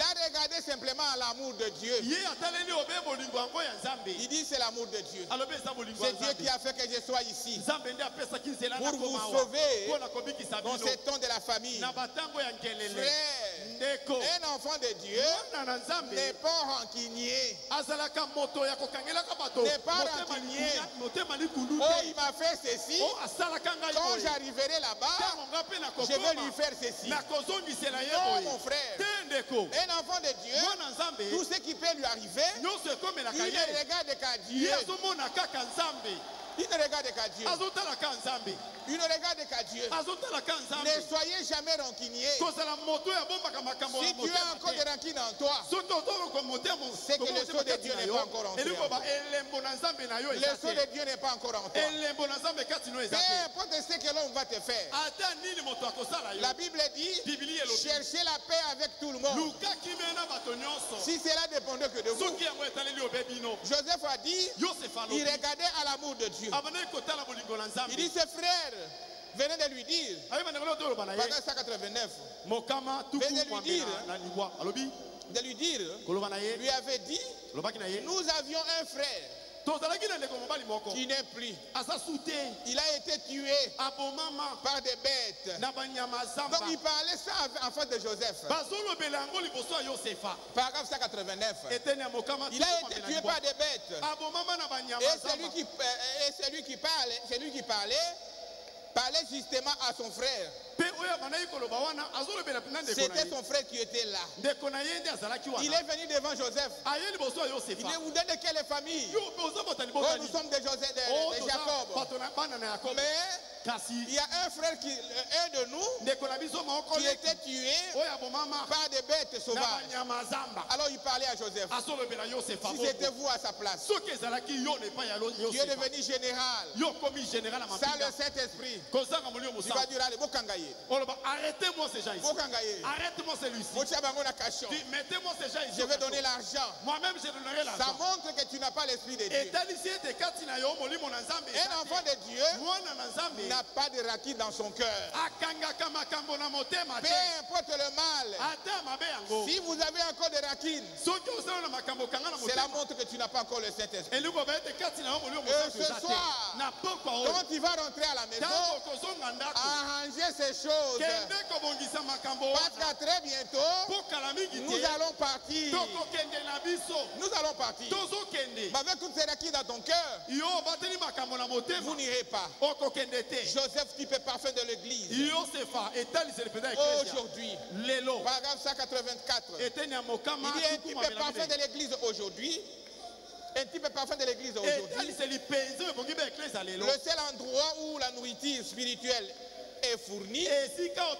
a regardé simplement l'amour de Dieu. Il dit c'est l'amour de Dieu. C'est Dieu qui a fait que je sois ici pour vous sauver dans ce temps de la famille. Frère, un enfant de Dieu n'est pas rancunier. N'est pas rancunier. Oh, il m'a fait ceci. Quand j'arriverai là-bas, je vais lui faire ceci. Non, mon frère. Un enfant de Dieu, tout ce qui peut lui arriver, il ne regarde qu'à Dieu. Il ne regarde qu'à Dieu. Il ne regarde qu'à Dieu. Ne soyez jamais rancunier. Si tu as encore des rancines en toi, c'est que le sceau de Dieu n'est pas encore entré. Le sceau de Dieu n'est pas encore en toi. Peu importe ce que l'homme va te faire. La Bible dit, cherchez la paix avec tout le monde. Si cela dépendait que de vous. Joseph a dit, il regardait à l'amour de Dieu. Il dit, ses frères venez de lui dire, paragraphe 189, de lui dire, lui avait dit, nous avions un frère qui n'est plus. Il a été tué par des bêtes. Donc il parlait ça en face de Joseph. Paragraphe 189. Il a été tué par des bêtes. Et celui qui parlait justement à son frère. C'était son frère qui était là. Il est venu devant Joseph. Il dit, vous êtes de quelle famille? Oh, nous sommes de Jacob. Mais il y a un frère, un de nous, qui était tué par des bêtes sauvages. Alors il parlait à Joseph. Si c'était vous à sa place, Dieu est devenu général. Sans le Saint-Esprit, il va dire, allez, arrêtez-moi ces gens ici. Arrêtez-moi celui-ci. Mettez-moi ces gens ici. Je vais donner l'argent. Moi-même, je donnerai l'argent. Ça montre que tu n'as pas l'esprit de Dieu. Un enfant de Dieu n'a pas de raquis dans son cœur. Peu importe le mal. Si vous avez encore des raquines, cela montre que tu n'as pas encore le Saint-Esprit. Ce soir, quand tu vas rentrer à la maison, arranger ces choses. Parce qu'à très bientôt, nous allons partir. Nous allons partir. Mais avec toutes ces raquines dans ton cœur, vous n'irez pas. Joseph, type parfait de l'église. Aujourd'hui, paragraphe 184. Il dit un type parfait de l'église aujourd'hui. Un type parfait de l'église aujourd'hui. Le seul endroit où la nourriture spirituelle est fournie, c'est dans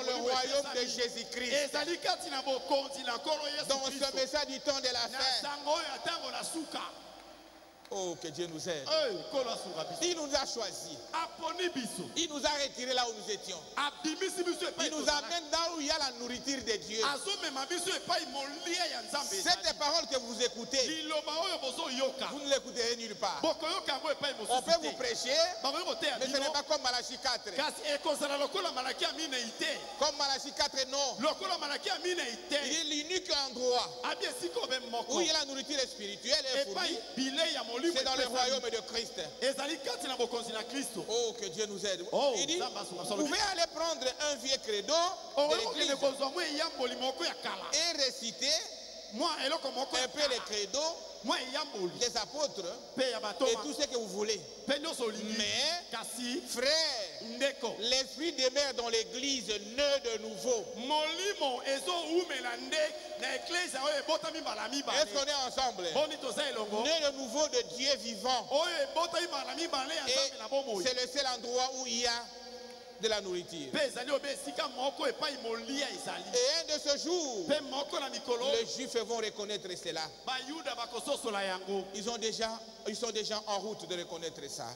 le royaume de Jésus-Christ. Dans ce message du temps de la fin. Oh, que Dieu nous aide. Il nous a choisis. Il nous a retirés là où nous étions. Il nous amène là où il y a la nourriture de Dieu. Cette parole que vous écoutez, vous ne l'écouterez nulle part. On peut vous prêcher, mais ce n'est pas comme Malachie 4. Comme Malachie 4, non. Il est l'unique endroit où il y a la nourriture spirituelle est fournie. C'est dans le royaume de Christ. Oh, que Dieu nous aide. Il dit, vous pouvez aller prendre un vieux credo de l'église et réciter un peu les credos des apôtres et tout ce que vous voulez. Mais, frère, l'esprit demeure dans l'église, né de nouveau. Est-ce qu'on est ensemble? Né de nouveau de Dieu vivant. Et c'est le seul endroit où il y a de la nourriture. Et un de ce jour, les Juifs vont reconnaître cela. Ils sont déjà en route de reconnaître ça.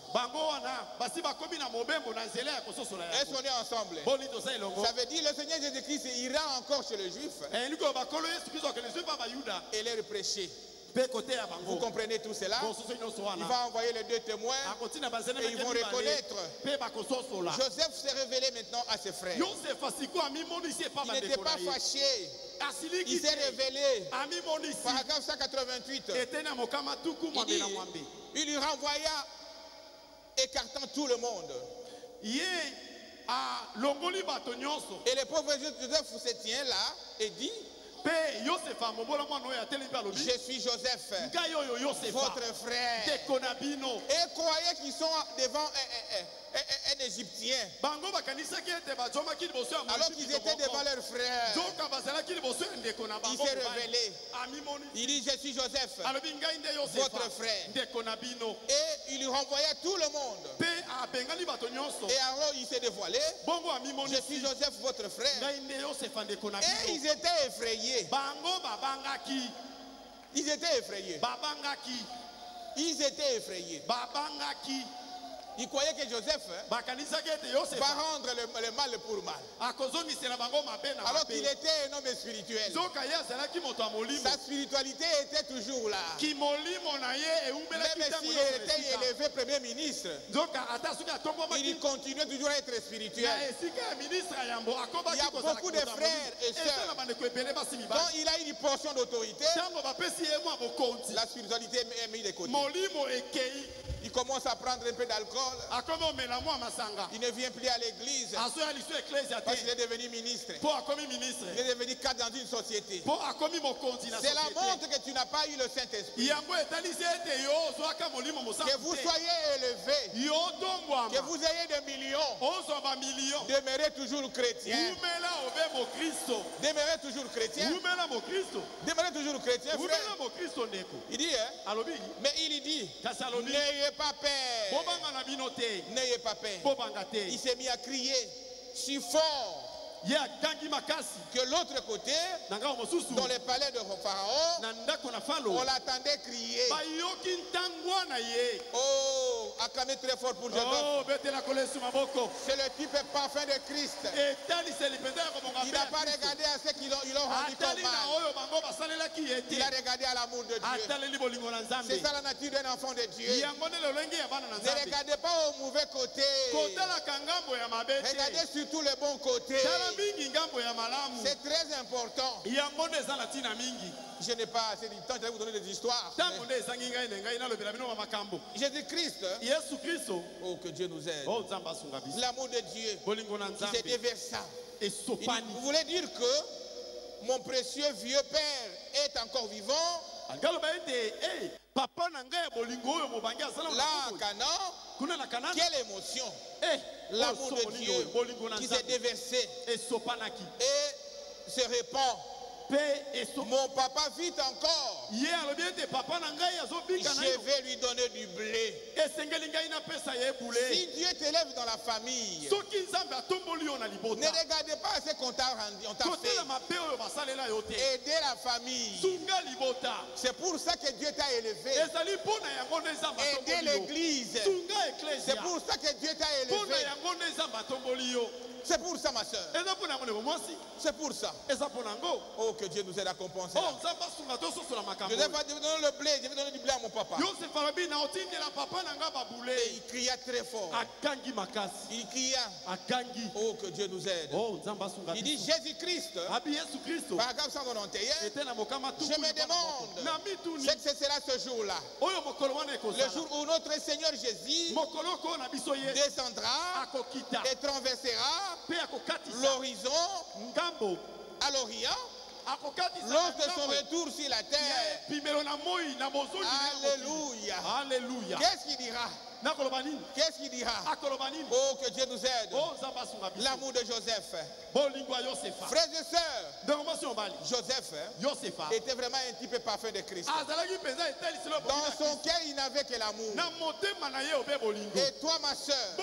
Est-ce qu'on est ensemble? Ça veut dire le Seigneur Jésus-Christ ira encore chez les Juifs et leur prêcher. Vous comprenez tout cela? Il va envoyer les deux témoins et ils vont reconnaître. Joseph s'est révélé maintenant à ses frères. Il n'était pas fâché. Il s'est révélé. Paragraphe 188. Il lui renvoya, écartant tout le monde. Et le pauvre Joseph se tient là et dit, je suis Joseph, votre frère. Et croyez qu'ils sont devant un Égyptien, alors qu'ils étaient devant leur frère. Il s'est révélé. Il dit, je suis Joseph, votre frère. Et il lui renvoya tout le monde. Et alors il s'est dévoilé, je suis Joseph, votre frère. Et ils étaient effrayés. Ils étaient effrayés. Ils étaient effrayés. Ils croyaient que Joseph va rendre le mal pour mal. Alors qu'il était un homme spirituel. Sa spiritualité était toujours là. Même s'il était élevé premier ministre, il continuait toujours à être spirituel. Il y a beaucoup de frères et sœurs. Quand il a une portion d'autorité, la spiritualité est mise de côté. Il commence à prendre un peu d'alcool. Il ne vient plus à l'église parce qu'il est devenu ministre. Il est devenu cadre dans une société. C'est la montre que tu n'as pas eu le Saint-Esprit. Que vous soyez élevé, que vous ayez des millions, demeurez toujours chrétien. Demeurez toujours chrétien. Demeurez toujours chrétien, frère. Il dit, mais il dit, n'ayez pas peur. N'ayez pas peur. Il s'est mis à crier si fort que l'autre côté, dans le palais de Pharaon, on l'attendait crier. Oh, acclamez très fort pour Joseph. C'est le type parfum de Christ. Il n'a pas regardé à ce qu'ils ont rendu comme mal. Il a regardé à l'amour de Dieu. C'est ça la nature d'un enfant de Dieu. Ne regardez pas au mauvais côté. Regardez surtout le bon côté. C'est très important. Je n'ai pas assez de temps de vous donner des histoires. Jésus-Christ, oh que Dieu nous aide. L'amour de Dieu qui s'est déversé. Vous voulez dire que mon précieux vieux père est encore vivant? Là, à Canaan, quelle émotion! L'amour de Dieu qui s'est déversé et se répand. Mon papa vit encore. Je vais lui donner du blé. Si Dieu t'élève dans la famille, ne regardez pas ce qu'on t'a fait. Aidez la famille. C'est pour ça que Dieu t'a élevé. Aidez l'église. C'est pour ça que Dieu t'a élevé. C'est pour ça, ma soeur. C'est pour ça. Oh, que Dieu nous aide à compenser. Je vais pas donner le blé, je vais donner du blé à mon papa. Et il cria très fort. Il cria. Oh, que Dieu nous aide. Il dit Jésus-Christ, paragraphe 191, je me demande ce que ce sera ce jour-là. Le jour où notre Seigneur Jésus descendra et traversera l'horizon à l'Orient lors de son retour sur la terre. Alléluia. Alléluia. Qu'est-ce qu'il dira? Qu'est-ce qu'il dira? Oh, que Dieu nous aide. L'amour de Joseph. Frères et sœurs, Joseph était vraiment un type parfait de Christ. Dans son cœur, il n'avait que l'amour. Et toi, ma sœur,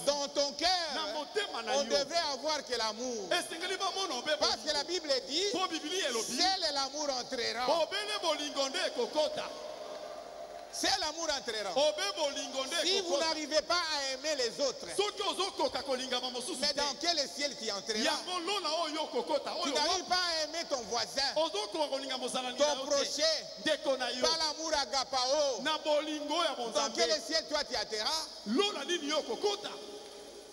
dans ton cœur, on devrait avoir que l'amour. Parce que la Bible dit, seul l'amour entrera. C'est l'amour entrera. Si vous n'arrivez pas à aimer les autres, mais dans quel ciel tu entreras? Tu n'arrives pas à aimer ton voisin, ton prochain, par l'amour agapao. Dans quel ciel toi tu atterras?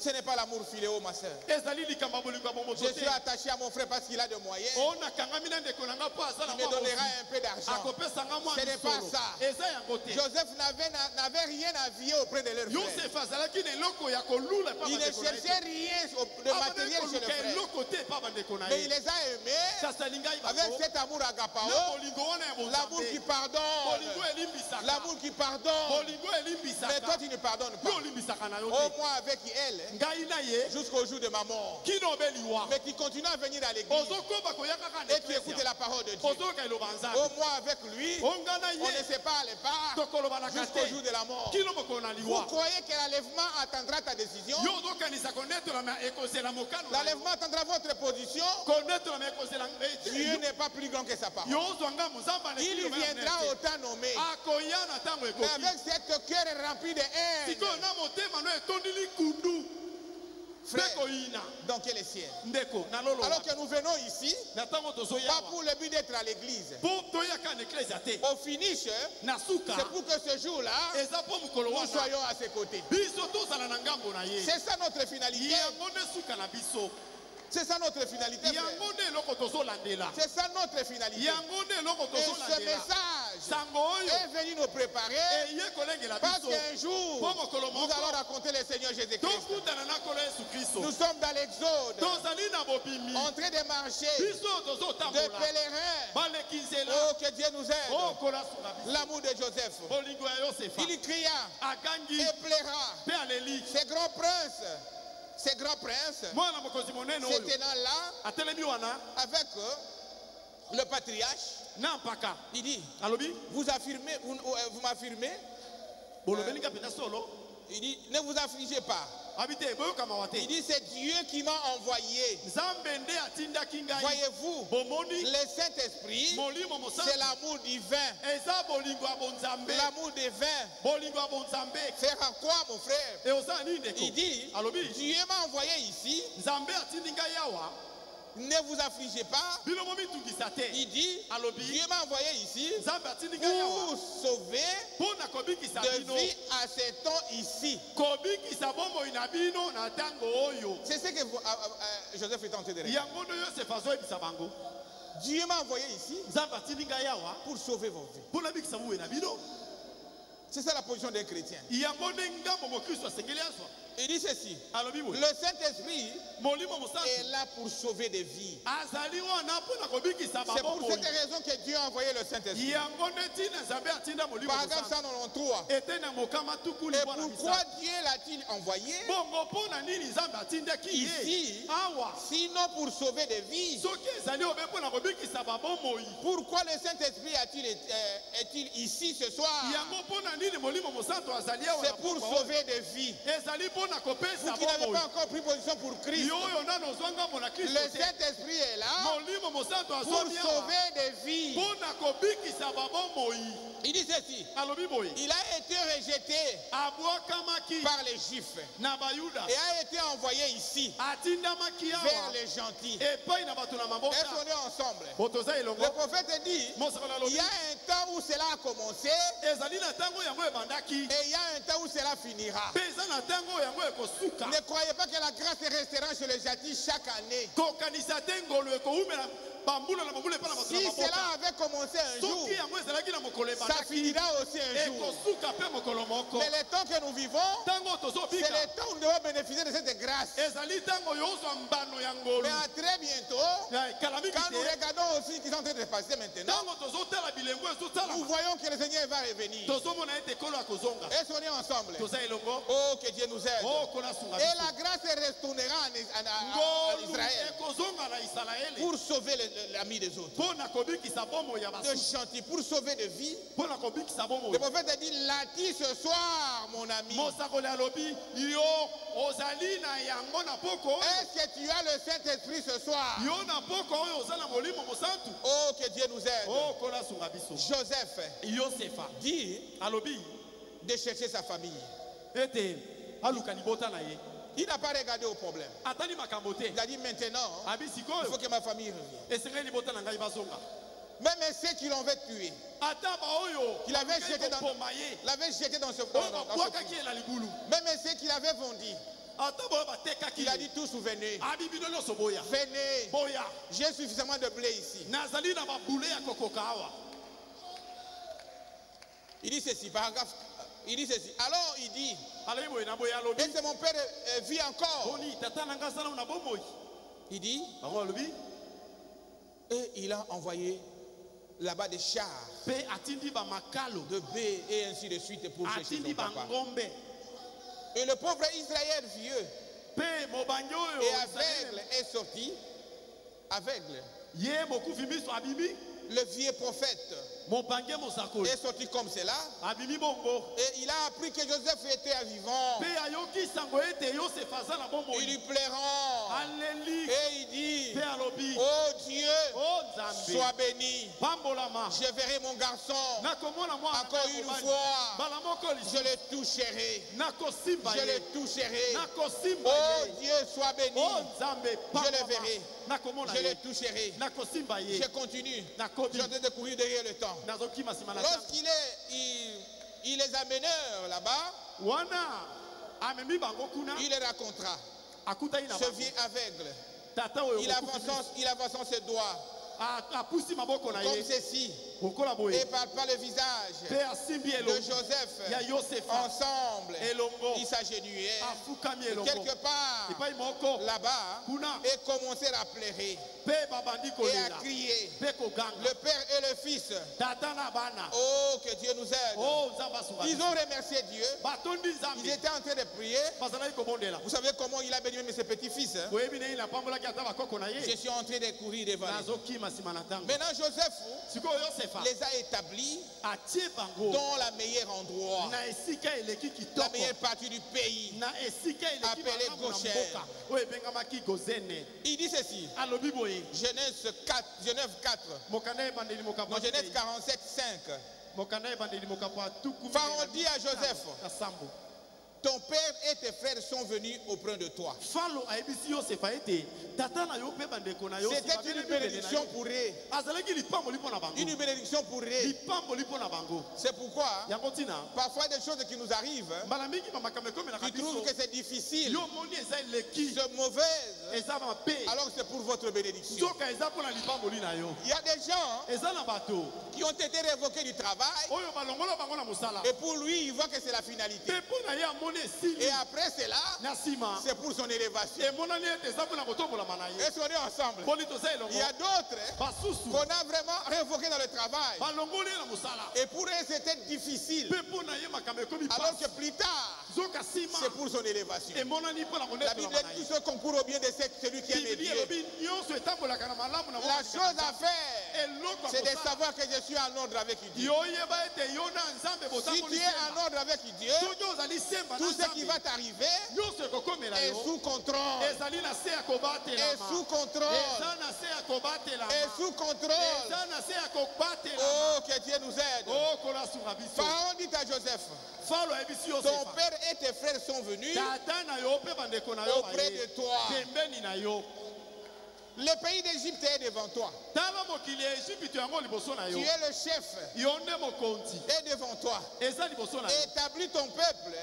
Ce n'est pas l'amour philéo, ma soeur. Je suis attaché à mon frère parce qu'il a des moyens. Il me donnera un peu d'argent. Ce n'est pas ça. Joseph n'avait rien à vier auprès de leur frère. Il ne cherchait rien de matériel chez le frère. Mais il les a aimés avec cet amour agapao. L'amour qui pardonne. L'amour qui pardonne. Mais toi tu ne pardonnes pas. Au moins avec elle. Jusqu'au jour de ma mort. Mais qui continue à venir à l'église et qui écoute la parole de Dieu. Au moins avec lui, on ne sait pas aller pas jusqu'au jour de la mort. Vous croyez que l'enlèvement attendra ta décision? L'enlèvement attendra votre position? Dieu n'est pas plus grand que sa parole. Il viendra au temps nommé. Mais avec cette cœur rempli de haine. Frère, dans quel ciel? Alors que nous venons ici, pas pour le but d'être à l'église. Au finish, c'est pour que ce jour-là, nous soyons à ses côtés. C'est ça notre finalité. C'est ça notre finalité. C'est ça notre finalité. Et ce message est venu nous préparer parce qu'un jour, nous allons raconter le Seigneur Jésus-Christ. Nous sommes dans l'Exode, en train de marcher, de pèlerins. Oh, que Dieu nous aide. L'amour de Joseph. Il cria et plaira. Ces grands princes. Ces grands princes, ces tenants-là, avec le patriarche, il dit, vous m'affirmez, il dit, ne vous affligez pas. Il dit, c'est Dieu qui m'a envoyé. Voyez-vous, le Saint-Esprit, c'est l'amour divin. L'amour divin. Faire à quoi, mon frère? Il dit, Dieu m'a envoyé ici. Ne vous affligez pas. Il dit, Dieu m'a envoyé ici pour sauver de vie à ces temps ici. C'est ce que Joseph est en train de dire. Dieu m'a envoyé ici pour sauver vos vies. C'est ça la position d'un chrétien. Il dit ceci. Le Saint-Esprit est là pour sauver des vies. C'est pour cette raison que Dieu a envoyé le Saint-Esprit. Paragraphe 193. Et pourquoi Dieu l'a-t-il envoyé ici, sinon pour sauver des vies? Pourquoi le Saint-Esprit est-il ici ce soir? C'est pour sauver des vies. Vous qui n'avez pas encore pris position pour Christ, le Saint-Esprit est là pour sauver des vies. Il dit ceci: il a été rejeté par les Juifs et a été envoyé ici vers les gentils. Est-ce qu'on est ensemble? Le prophète dit il y a un temps où cela a commencé et il y a un temps où cela finira. Ne croyez pas que la grâce restera chez les gentils chaque année. Si cela avait commencé un jour, ça finira aussi un jour. Mais le temps que nous vivons, c'est le temps où nous devons bénéficier de cette grâce. Mais à très bientôt, quand nous regardons aussi ce qui est en train de se passer maintenant, nous voyons que le Seigneur va revenir. Est-ce qu'on est ensemble? Oh, que Dieu nous aide. Et la grâce retournera en Israël pour sauver l'ami des autres. De gentil, pour sauver des vies. Le prophète a dit: Lati ce soir, mon ami. Est-ce que tu as le Saint-Esprit ce soir? Oh, que Dieu nous aide. Joseph dit de chercher sa famille. Il n'a pas regardé au problème. Il a dit maintenant, il faut que ma famille revienne. Même ceux qui l'ont tué, qu'il avait jeté dans ce puits. Même ceux qui l'avaient vendu, il a dit tous venez. Venez. J'ai suffisamment de blé ici. Il dit ceci, paragraphe. Il dit ceci. Alors il dit, et c'est mon père vit encore. Il dit, et il a envoyé là-bas des chars, de baies et ainsi de suite pour chercher son papa. Et le pauvre Israël vieux et aveugle est sorti, aveugle. Le vieux prophète est sorti comme cela. Et il a appris que Joseph était vivant. Il lui plaira. Et il dit: oh Dieu, sois béni. Je verrai mon garçon encore une fois. Je le toucherai. Je le toucherai. Oh Dieu, sois béni. Je le verrai. Je le toucherai. Je continue. Je suis de courir derrière le temps. Lorsqu'il les a menés là-bas, il les racontera. Ce vieux aveugle, il avançant ses doigts comme ceci, et par le visage de Joseph, ensemble, ils s'agenouillaient quelque part là-bas et commencèrent à pleurer et à crier. Le père et le fils. Oh, que Dieu nous aide. Ils ont remercié Dieu. Ils étaient en train de prier. Vous savez comment il a béni même ses petits-fils? Je suis en train de courir devant lui. Maintenant Joseph les a établis dans la meilleure endroit, la meilleure partie du pays, appelée Goshen. Il dit ceci, Genèse 4, non, Genèse 47, 5. Pharaon dit à Joseph: ton père et tes frères sont venus auprès de toi. C'était une bénédiction pour eux. Une bénédiction pour eux. C'est pourquoi, parfois des choses qui nous arrivent, tu trouves que c'est difficile, c'est mauvais, alors que c'est pour votre bénédiction. Il y a des gens qui ont été révoqués du travail, et pour lui, il voit que c'est la finalité. Et après cela, c'est pour son élévation. Est-ce qu'on est ensemble? Il y a d'autres qu'on a vraiment révoqués dans le travail. Et pour eux, c'était difficile. Alors que plus tard, c'est pour son élévation. La Bible dit tout ce concourt au bien de celui qui aime Dieu. La chose à faire, c'est de savoir que je suis en ordre avec Dieu. Si tu es en ordre avec Dieu, tout ce qui va t'arriver est sous contrôle. Est sous contrôle. Est sous contrôle. Oh, que Dieu nous aide. Pharaon dit à Joseph, ton père et tes frères sont venus auprès de toi. Le pays d'Égypte est devant toi. Tu es le chef. Et devant toi. Établis ton peuple.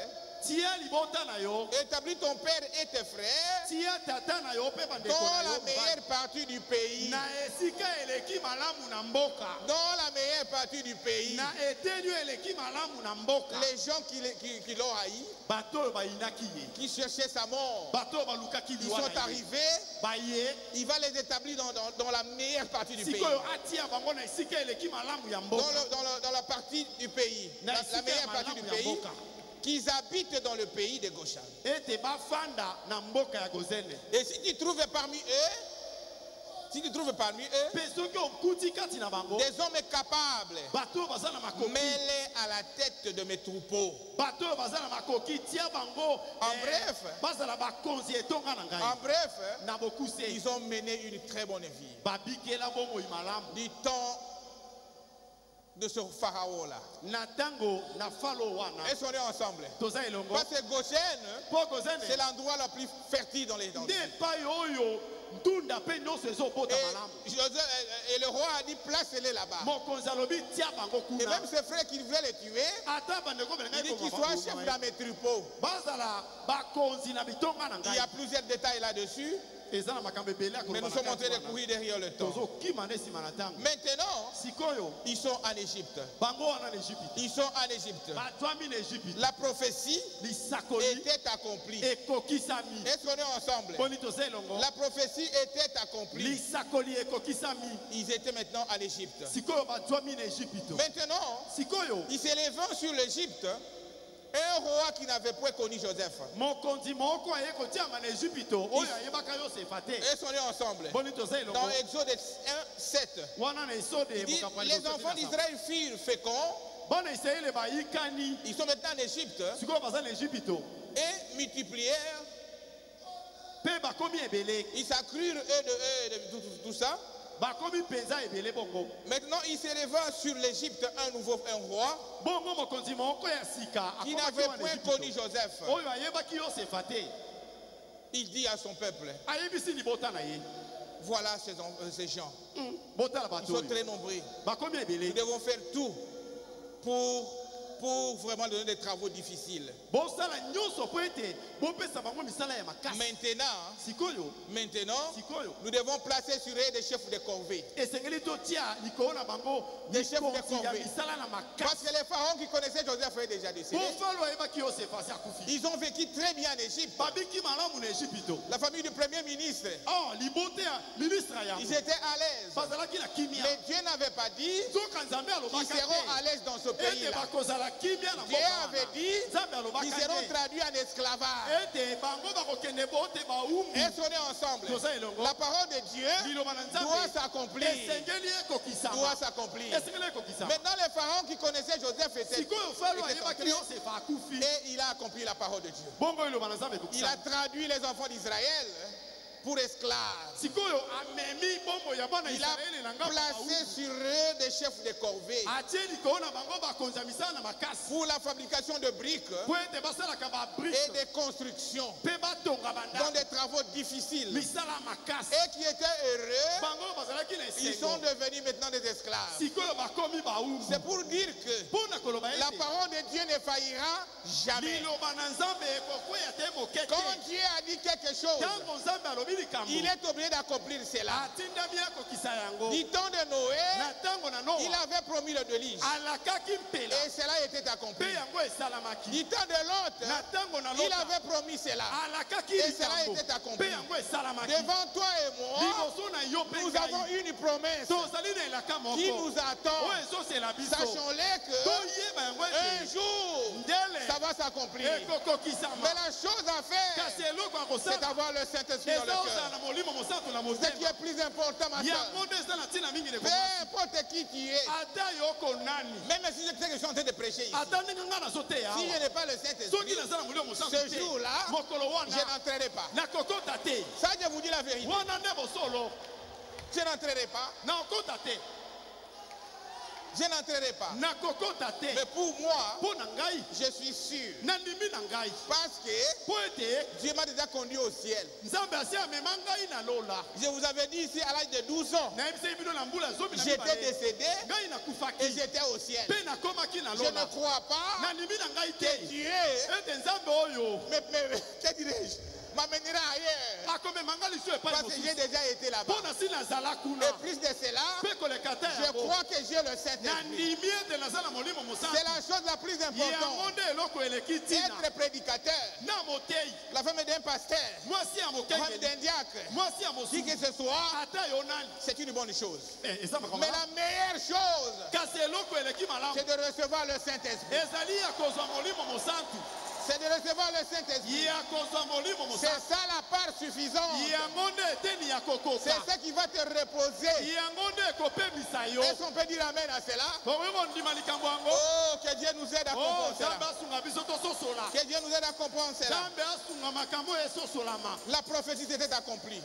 Établis ton père et tes frères dans la meilleure partie du pays. Dans la meilleure partie du pays. Les gens qui l'ont haï, qui cherchaient sa mort, ils sont arrivés. Il va les établir dans la meilleure partie du pays. Dans la partie du pays. La meilleure partie du pays. Qu'ils habitent dans le pays de Goshen. Et si tu trouves parmi eux, des hommes capables, mets-les à la tête de mes troupeaux. En bref, ils ont mené une très bonne vie. Du temps de ce pharaon-là. Est-ce qu'on est ensemble? Parce que Goshen, c'est l'endroit le plus fertile dans les dents. Et le roi a dit, place-les là-bas. Et même ses frères qui voulaient les tuer, il dit qu'ils soient chefs dans mes troupeaux. Il y a plusieurs détails là-dessus. Mais nous sommes en train de courir derrière le temps. Maintenant, ils sont en Égypte. Ils sont en Égypte. La prophétie était accomplie. Est-ce qu'on est ensemble? La prophétie était accomplie. Ils étaient maintenant en Égypte. Maintenant, ils s'élevant sur l'Égypte, un roi qui n'avait point connu Joseph. Est-ce qu'on est ensemble? Dans Exode 1:7, il dit, les enfants d'Israël furent féconds. Ils sont maintenant en Égypte et multiplièrent. Ils s'accrurent de tout ça. Maintenant, il s'éleva sur l'Égypte un roi qui n'avait point connu Joseph. Il dit à son peuple, voilà ces gens. Ils sont très nombreux. Nous devons faire tout pour vraiment donner des travaux difficiles. Maintenant, nous devons placer sur eux des chefs de corvée. Des chefs de corvée. Parce que les pharaons qui connaissaient Joseph étaient déjà décédés. Ils ont vécu très bien en Égypte. La famille du premier ministre, ils étaient à l'aise. Mais Dieu n'avait pas dit qu'ils seront à l'aise dans ce pays-là. Dieu avait dit qu'ils seront traduits en esclavage. Est-ce qu'on est ensemble? La parole de Dieu doit s'accomplir. Doit s'accomplir. Maintenant, les pharaons qui connaissaient Joseph étaient et il a accompli la parole de Dieu. Il a traduit les enfants d'Israël pour esclaves. Il a placé sur eux des chefs de corvée pour la fabrication de briques et de constructions dans des travaux difficiles. Et qui étaient heureux, ils sont devenus maintenant des esclaves. C'est pour dire que la parole de Dieu ne faillira jamais. Quand Dieu a dit quelque chose, il est obligé d'accomplir cela. Du temps de Noé, il avait promis le déluge. Et cela était accompli. Du temps de Lot, il avait promis cela. Et cela était accompli. Devant toi et moi, nous avons une promesse qui nous attend. Sachons-le qu'un jour, ça va s'accomplir. Mais la chose à faire, c'est d'avoir le Saint-Esprit dans le cœur. Ce qui est plus important, ma soeur. Peu importe qui tu es. Même si je sais que je suis en train de prêcher ici. Si je n'ai pas le Saint-Esprit, ce jour-là, je n'entrerai pas. Ça, je vous dis la vérité. Je n'entrerai pas. Je n'entrerai pas. Mais pour moi, je suis sûr. Parce que Dieu m'a déjà conduit au ciel. Je vous avais dit ici à l'âge de 12 ans. J'étais décédé et j'étais au ciel. Je ne crois pas que Dieu, que dirais-je, m'amènera ailleurs. Parce que j'ai déjà été là-bas. Et plus de cela, je crois que j'ai le Saint-Esprit. C'est la chose la plus importante. Être prédicateur, la femme d'un pasteur, la femme d'un diacre, qui que ce soit, c'est une bonne chose. Mais la meilleure chose, c'est de recevoir le Saint-Esprit. C'est de recevoir le Saint-Esprit. C'est ça la part suffisante. C'est ça qui va te reposer. Est-ce qu'on peut dire amen à cela? Oh, que Dieu nous aide à comprendre cela. Que Dieu nous aide à comprendre cela. La prophétie s'était accomplie.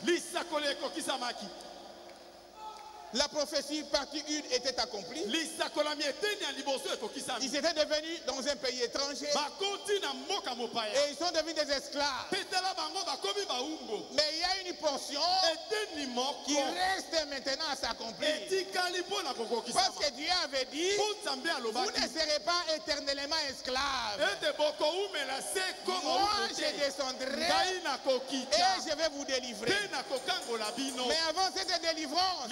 La prophétie partie 1 était accomplie. Ils étaient devenus dans un pays étranger. Et ils sont devenus des esclaves. Mais il y a une portion qui reste maintenant à s'accomplir. Parce que Dieu avait dit, vous ne serez pas éternellement esclaves. Moi, je descendrai et je vais vous délivrer. Mais avant cette délivrance,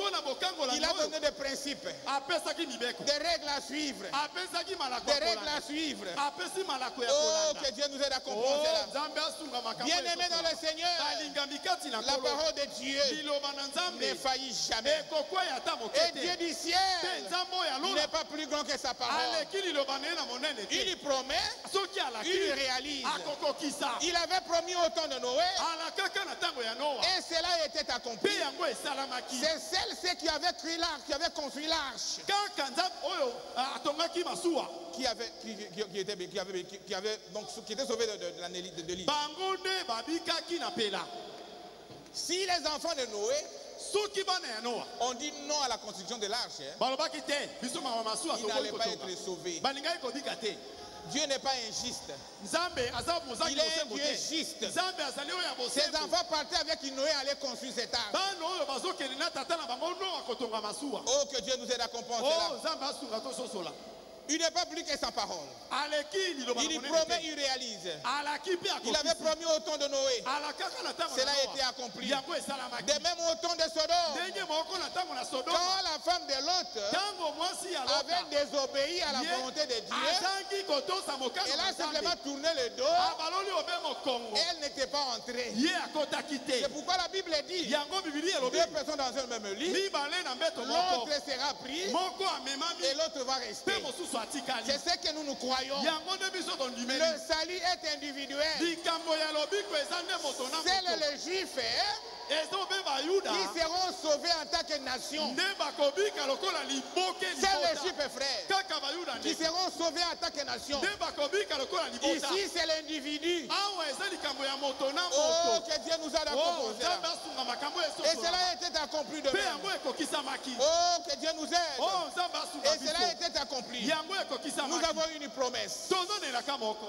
il a donné des principes, des règles à suivre, des règles à suivre. Oh, que Dieu nous aide à comprendre cela. Bien-aimé dans le Seigneur, la parole de Dieu ne faillit jamais. Et Dieu du ciel n'est pas plus grand que sa parole. Il promet, il réalise. Il avait promis au temps de Noé, et cela était accompli. C'est ceux qui avaient créé l'arche, qui avaient construit l'arche, qui étaient sauvés de l'île. Si les enfants de Noé ont dit non à la construction de l'arche, ils n'allaient pas être sauvés. Dieu n'est pas injuste. Il est un Dieu juste. Ses enfants partaient avec qui Noé allait construire cet arche. Oh, que Dieu nous aide à comprendre cela. Il n'est pas plus que sa parole. Il promet, il réalise. Il avait promis au temps de Noé. Cela a été accompli. De même au temps de Sodome. Quand la femme de Lot avait désobéi à la volonté de Dieu, elle a simplement tourné le dos. Elle n'était pas entrée. C'est pourquoi la Bible dit, deux personnes dans un même lit, l'autre sera pris et l'autre va rester. C'est ce que nous croyons. Le salut est individuel. C'est les Juifs qui seront sauvés en tant que nation. C'est les Juifs, frères, qui seront sauvés en tant que nation. Ici, c'est l'individu. Oh, que Dieu nous a accompli. Et cela était accompli de même. Oh, que Dieu nous aide. Et cela était accompli. Nous avons une promesse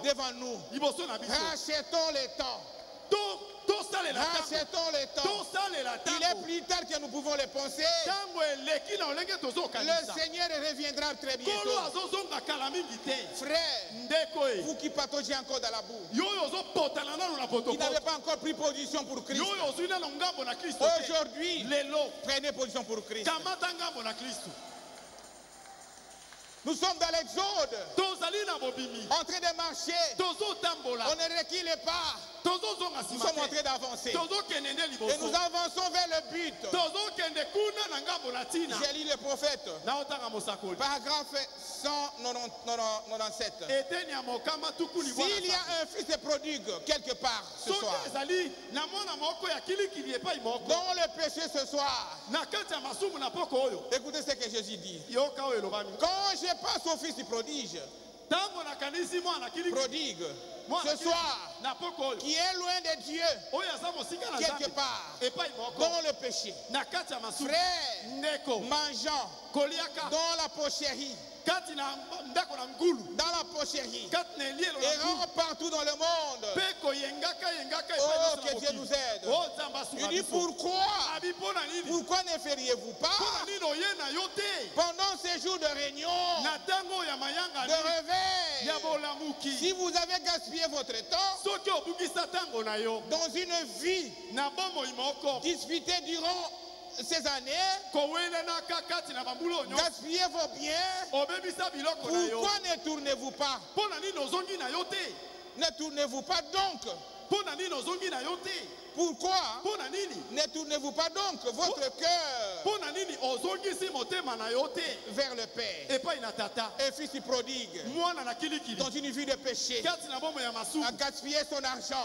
devant nous. Rachetons les temps. Rachetons le temps. Il est plus tard que nous pouvons le penser. Le Seigneur reviendra très bientôt. Frère, vous qui pataugez encore dans la boue, qui n'avez pas encore pris position pour Christ, aujourd'hui, prenez position pour Christ. Nous sommes dans l'Exode, en train de marcher. On ne recule pas. Nous sommes en train d'avancer. Et nous avançons vers le but. J'ai lu le prophète. Paragraphe 197. S'il y a un fils prodigue quelque part ce soir, dans le péché ce soir, écoutez ce que Jésus dit. Quand je passe au fils prodigue, ce soir, qui est loin de Dieu, quelque part, dans le péché, frère, mangeant, dans la pocherie, errant partout dans le monde. Oh, que Dieu nous aide. Il dit pourquoi ne feriez-vous pas pendant ces jours de réunion, de réveil, si vous avez gaspillé votre temps dans une vie disputée durant ces années, gaspillez vos biens, pourquoi ne tournez-vous pas? Ne tournez-vous pas donc? Pourquoi ne tournez-vous pas donc votre cœur vers le Père? Un fils prodigue dans une vie de péché a gaspillé son argent,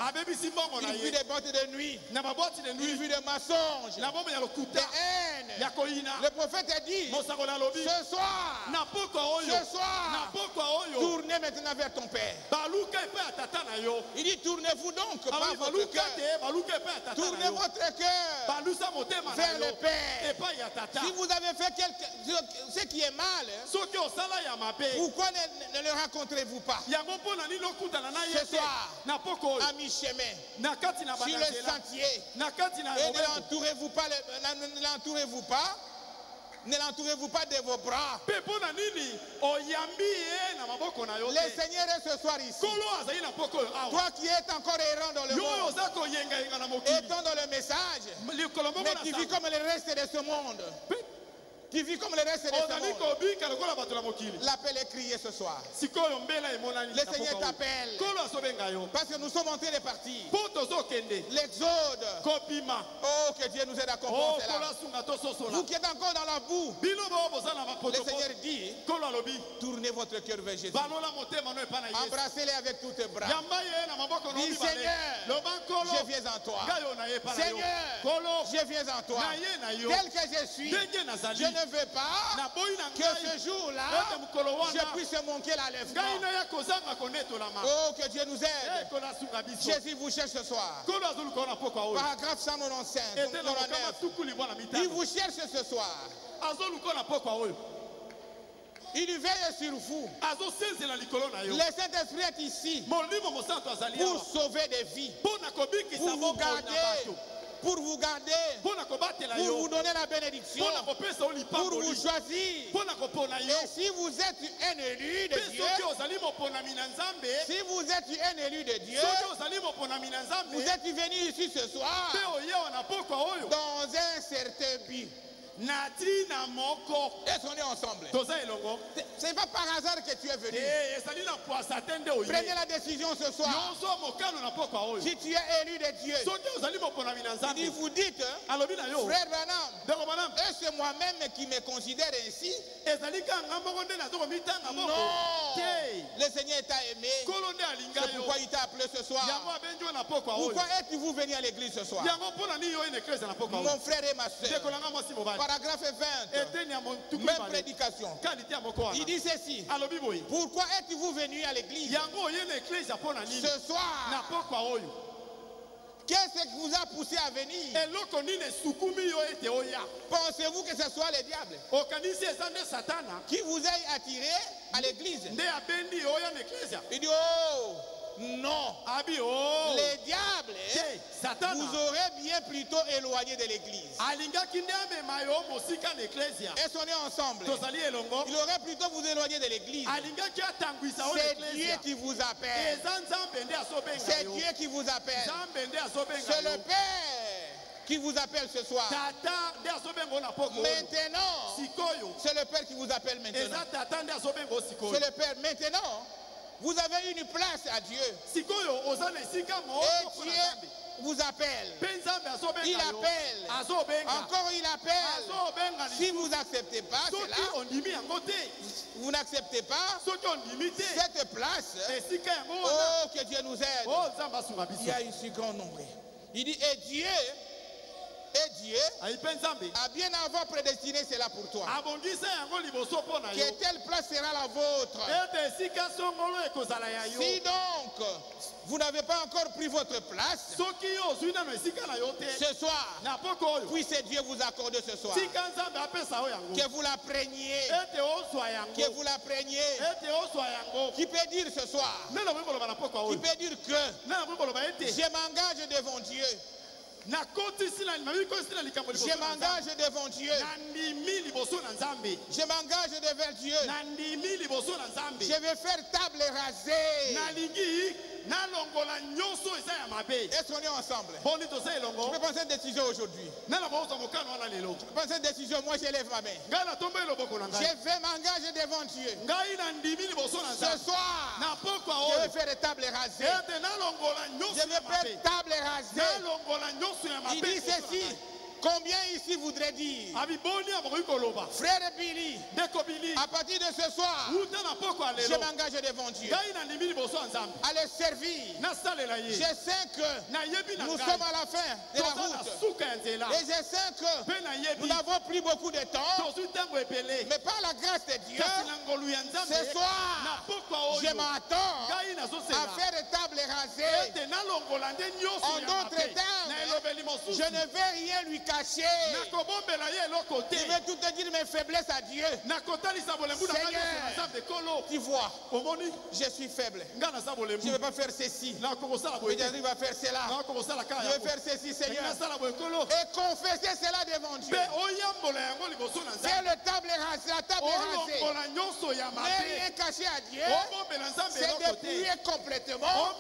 une vie de boîte de nuit, une vie de mensonge, de haine. Le prophète a dit ce soir, tournez maintenant vers ton Père. Il dit tournez-vous donc par votre cœur. Tournez votre cœur vers le Père. Si vous avez fait ce qui est mal, pourquoi ne le rencontrez-vous pas ce soir à mi-chemin sur le sentier? Et ne l'entourez-vous pas de vos bras. Le Seigneur est ce soir ici. Toi qui es encore errant dans le monde, étant dans le message, mais tu vis comme le reste de ce monde. Tu vis comme le reste de ce monde. L'appel est crié ce soir. Le Seigneur t'appelle. Parce que nous sommes en train de partir. L'exode. Oh, que Dieu nous aide à comprendre cela. Vous qui êtes encore dans la boue, le Seigneur dit, tournez votre cœur vers Jésus. Embrassez-les avec tous tes bras. Dis Seigneur, je viens en toi. Seigneur, je viens en toi. Tel que je suis, je ne veux pas que ce jour-là, je puisse manquer l'enlèvement. Oh, que Dieu nous aide. Jésus vous cherche ce soir. Paragraphe 195. Il vous cherche ce soir. Il veille sur vous. Le Saint-Esprit est ici pour sauver des vies, pour vous garder, pour vous donner la bénédiction, pour vous choisir. Et si vous êtes un élu de Dieu, vous êtes venu ici ce soir dans un certain but. Est-ce qu'on est ensemble? Ce n'est pas par hasard que tu es venu. Prenez la décision ce soir. Si tu es élu de Dieu, si vous dites, frère Branham, est-ce moi-même qui me considère ainsi? Non. Le Seigneur t'a aimé. C'est pourquoi il t'a appelé ce soir. Pourquoi êtes-vous venu à l'église ce soir? Mon frère et ma soeur. Paragraphe 20. Même prédication. Il dit ceci. Pourquoi êtes-vous venu à l'église ce soir? Qu'est-ce qui vous a poussé à venir? Pensez-vous que ce soit le diable qui vous a attiré à l'église? Il dit oh non, le diable vous aurait bien plutôt éloigné de l'église. Est-ce qu'on est ensemble? Il aurait plutôt vous éloigné de l'église. C'est Dieu qui vous appelle. C'est Dieu qui vous appelle. C'est le Père qui vous appelle ce soir. Maintenant, C'est le Père qui vous appelle maintenant. C'est le Père. Maintenant, vous avez une place à Dieu. Et Dieu vous appelle. Il appelle. Encore il appelle. Si vous n'acceptez pas cela, vous n'acceptez pas cette place. Oh, que Dieu nous aide. Il y a ici grand nombre. Il dit, et Dieu a bien avant prédestiné cela pour toi. Que telle place sera la vôtre. Si donc vous n'avez pas encore pris votre place, ce soir, puisse Dieu vous accorder ce soir. Que vous la preniez. Que vous la preniez. Qui peut dire ce soir? Qui peut dire que je m'engage devant Dieu? Je m'engage devant Dieu. Je m'engage devant Dieu. Je vais faire table rasée. Est-ce qu'on est ensemble? Je peux prendre cette décision aujourd'hui. Je peux prendre cette décision. Moi, je lève ma main. Je vais m'engager devant Dieu. Ce soir, je vais faire table rasée. Je vais faire table rasée. Il dit ceci. Combien ici voudrait dire? Frère Billy, à partir de ce soir, je m'engage devant Dieu à le servir. Je sais que nous sommes à la fin de la route. Et je sais que nous n'avons plus beaucoup de temps. Mais par la grâce de Dieu, ce soir, je m'attends à faire table rasée. En d'autres termes, je ne vais rien lui cacher. Je vais tout te dire mes faiblesses à Dieu. Seigneur, tu vois, je suis faible. Je ne vais pas faire ceci. Mais Dieu va faire cela. Je vais faire ceci, Seigneur. Et confesser cela devant Dieu. C'est la table rasée. Ne rien cacher à Dieu. C'est dépouiller complètement.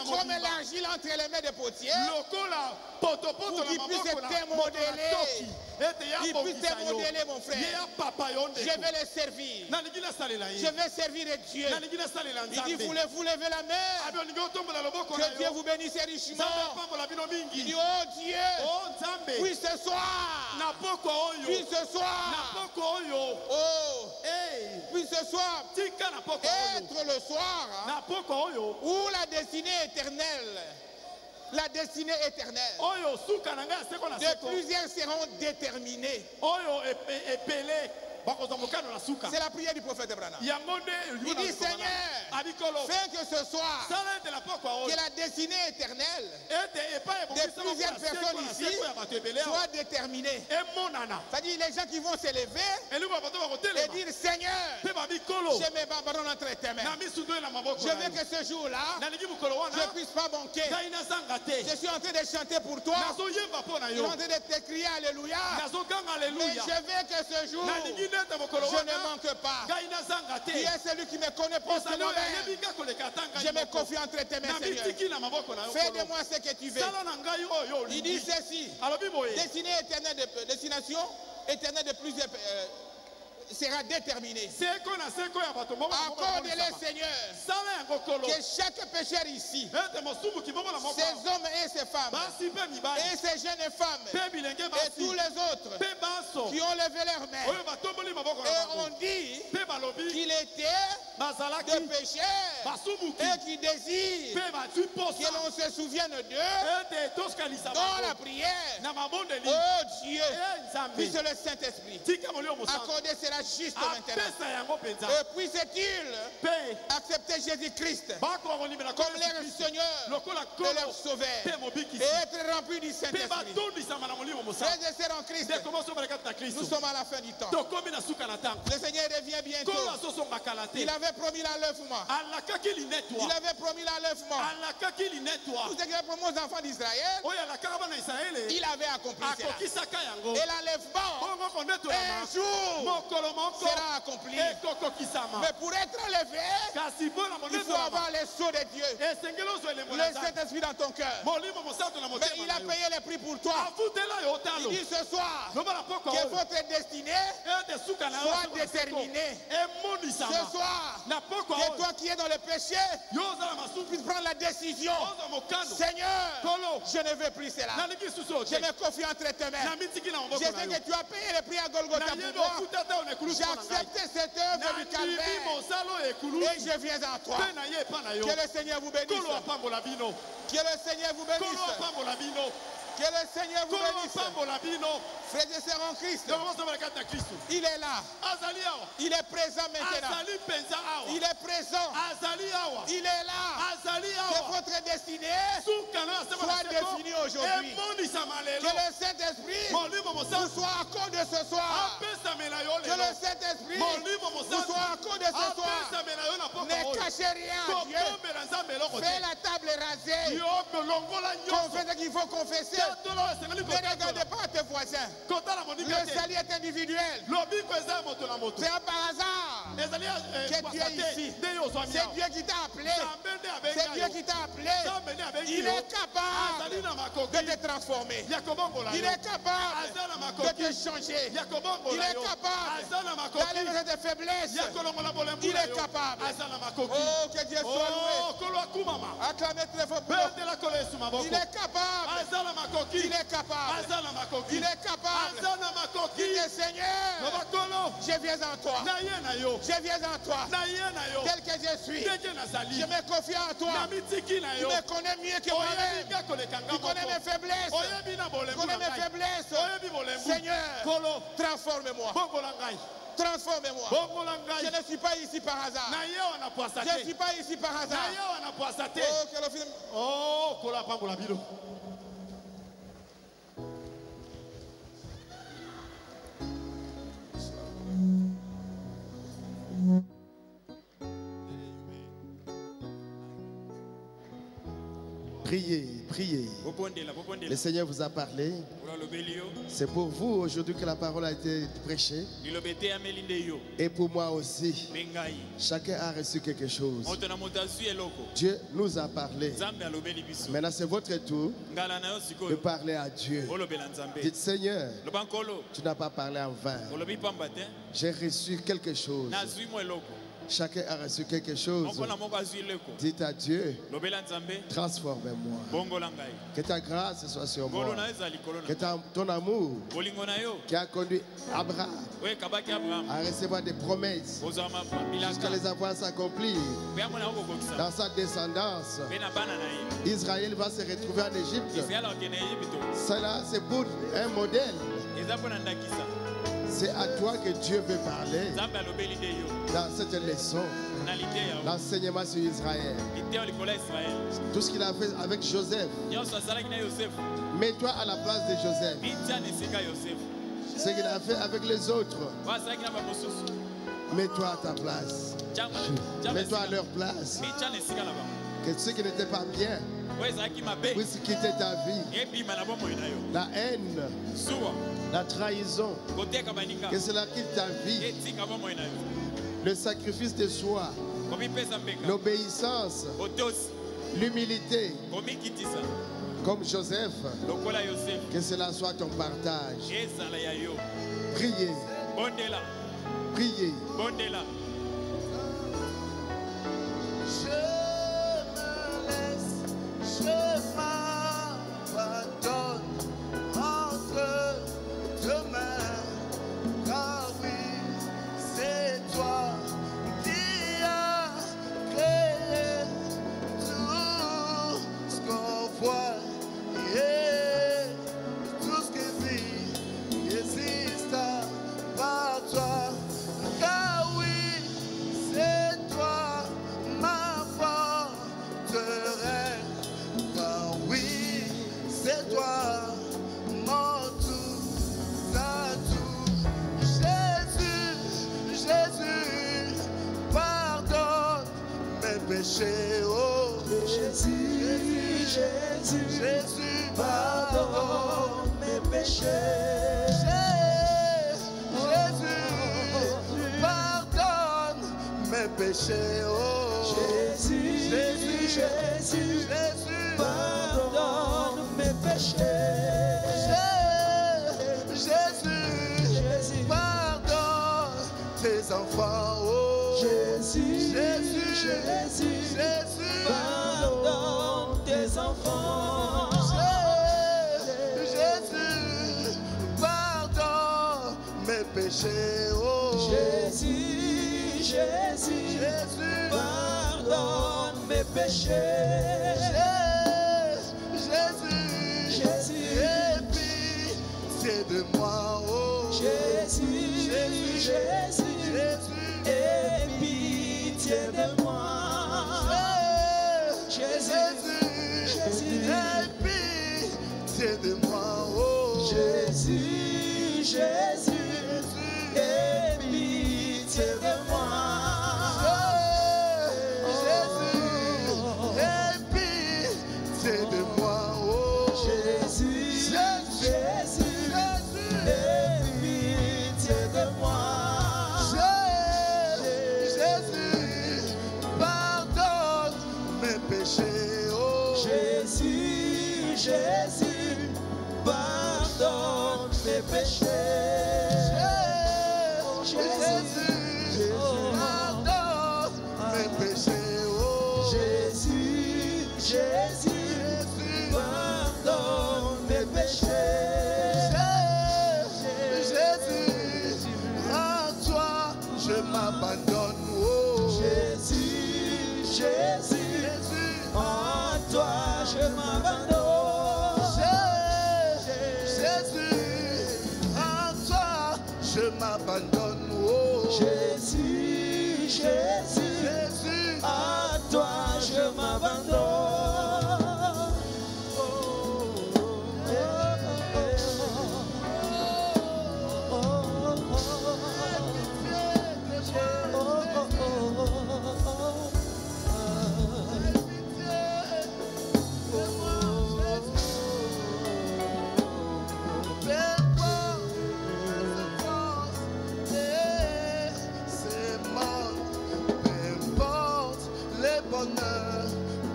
Comme l'argile entre les mains des potiers. Pour qu'il puisse démodeler. Il puisse démodeler, mon frère. Je vais les servir. Je vais servir Dieu. Il dit, voulez-vous lever la main? Que Dieu vous bénisse richement. Il dit, oh Dieu, puis ce soir, puis ce soir, puis ce soir, être le soir où la destinée éternelle. La destinée éternelle de plusieurs seront déterminés. C'est la prière du prophète Branham. Il dit, Seigneur, fais que ce soir, que la destinée éternelle de plusieurs personnes ici soit déterminée. C'est-à-dire les gens qui vont s'élever et dire, Seigneur, je m'abandonne entre tes mains. Je veux que ce jour-là, je ne puisse pas manquer. Je suis en train de chanter pour toi. Je suis en train de t'écrier Alléluia. Mais je veux que ce jour, je ne manque pas. Qui est celui qui me connaît profondément? Je me confie entre tes mains, Seigneur. Fais de moi ce que tu veux. Il dit ceci. Destination éternelle de plusieurs sera déterminée. Accorde-les, Seigneur, que chaque pécheur ici, ces hommes et ces femmes, et ces jeunes femmes, et tous les autres qui ont levé leurs mains, et on dit qu'il était de pécheurs et qui désirent que l'on se souvienne d'eux dans la prière. Oh Dieu, puisse le Saint-Esprit accorder cela juste maintenant. Et puisse-t-il accepter Jésus-Christ comme leur Seigneur et leur Sauveur et être rempli du Saint-Esprit. Frères et sœurs en Christ, nous sommes à la fin du temps. Le Seigneur revient bientôt. Il avait promis l'enlèvement. Il avait promis l'enlèvement. Tout ce qu'il a promis aux enfants d'Israël, il avait accompli cela. Et l'enlèvement, un jour, sera accompli. Mais pour être élevé, il faut avoir les sceaux de Dieu. Le Saint-Esprit dans ton cœur. Mais il a payé les prix pour toi. Il dit ce soir que votre destinée soit déterminée. Ce soir, que toi qui es dans le péché, puisses prendre la décision. Seigneur, je ne veux plus cela. Je me confie entre tes mains. Je sais que tu as payé le prix à Golgotha pour moi. J'ai accepté cette œuvre du calvaire et je viens en toi. Que le Seigneur vous bénisse. Que le Seigneur vous bénisse. Que le Seigneur vous bénisse. Frères et sœurs en Christ, il est là. Il est présent maintenant. Il est présent. Il est là. Que votre destinée soit définie aujourd'hui. Que le Saint-Esprit vous soit à cause de ce soir. Que le Saint-Esprit vous soit à cause de ce soir. Ne cachez rien à Dieu. Fais la table rasée. Confesse ce qu'il faut confesser. Ne regardez pas tes voisins. Le salut est individuel. C'est par hasard que tu es ici. C'est Dieu qui t'a appelé. C'est Dieu qui t'a appelé. Il est capable de te transformer. Il est capable de te changer. Il est capable d'aller vers tes faiblesses. Il est capable. Oh, que Dieu soit loué. Acclamez très fort pour lui. Il est capable. Il est capable. Il est capable. Dites Seigneur, je viens en toi. Je viens en toi. Tel que je suis. Je me confie en toi. Tu me connais mieux que moi-même. Tu connais mes faiblesses. Tu connais mes faiblesses. Seigneur, transforme-moi. Transformez-moi. Je ne suis pas ici par hasard. Je ne suis pas ici par hasard. Oh, que le film. Oh, Priez, priez. Le Seigneur vous a parlé. C'est pour vous aujourd'hui que la parole a été prêchée. Et pour moi aussi. Chacun a reçu quelque chose. Dieu nous a parlé. Maintenant c'est votre tour de parler à Dieu. Dites Seigneur, tu n'as pas parlé en vain. J'ai reçu quelque chose. Chacun a reçu quelque chose. Dites à Dieu, transforme-moi. Que ta grâce soit sur moi. Que ton amour qui a conduit Abraham à recevoir des promesses jusqu'à les avoir accomplies dans sa descendance. Israël va se retrouver en Égypte. Cela, c'est pour un modèle. C'est à toi que Dieu veut parler dans cette leçon, l'enseignement sur Israël. Tout ce qu'il a fait avec Joseph. Mets-toi à la place de Joseph. Ce qu'il a fait avec les autres. Mets-toi à ta place. Mets-toi à leur place. Que ceux qui n'étaient pas bien puissent quitter ta vie. La haine, la trahison, que cela quitte ta vie. Le sacrifice de soi, l'obéissance, l'humilité, comme Joseph, que cela soit ton partage. Priez. Priez. Je m'abandonne entre tes mains, car oui, c'est toi qui as créé tout ce qu'on voit et tout ce qui vit existe par toi, car oui, c'est toi ma forteresse. C'est toi, mon tout, à tout. Jésus, Jésus, pardonne mes péchés. Oh, Jésus, Jésus, Jésus, pardonne mes péchés. Jésus, péchés. Oh, Jésus, Jésus, Jésus, Jésus, pardonne mes péchés. Jésus, pardonne tes enfants. Oh, Jésus, Jésus, Jésus, Jésus, pardonne tes enfants. Jésus, pardonne mes péchés. Oh, Jésus, Jésus, Jésus, pardonne mes péchés. Jésus, aie pitié de moi. Oh, Jésus, Jésus, aie pitié de moi. Jésus, aie pitié de moi. Oh, Jésus, Jésus, aie pitié de moi. Jésus, aie pitié de moi. Oh, Jésus, Jésus, aie pitié de moi. Jésus, pardonne mes péchés. Oh, Jésus, Jésus, pardonne mes péchés. Jésus, pardonne mes péchés. Oh, Jésus, Jésus, pardonne mes péchés. Jésus, en toi je m'abandonne. Oh, Jésus, Jésus, en toi je m'abandonne. Jésus, en toi je m'abandonne. Oh, Jésus, Jésus, en toi je m'abandonne.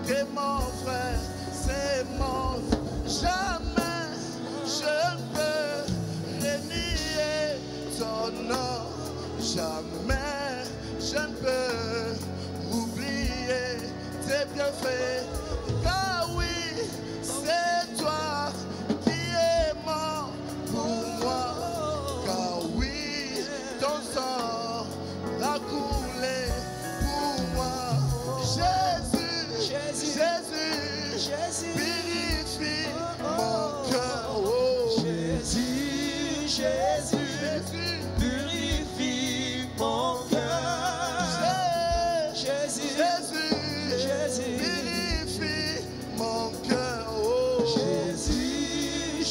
Que mon frère s'émonte, jamais je ne peux renier ton nom, jamais je ne peux oublier tes bienfaits, car oui, c'est toi qui es mort pour moi, car oui, ton sang a coulé pour moi. Jésus, purifie mon cœur. Oh, Jésus, Jésus, purifie mon cœur. Jésus, purifie mon cœur. Oh, Jésus,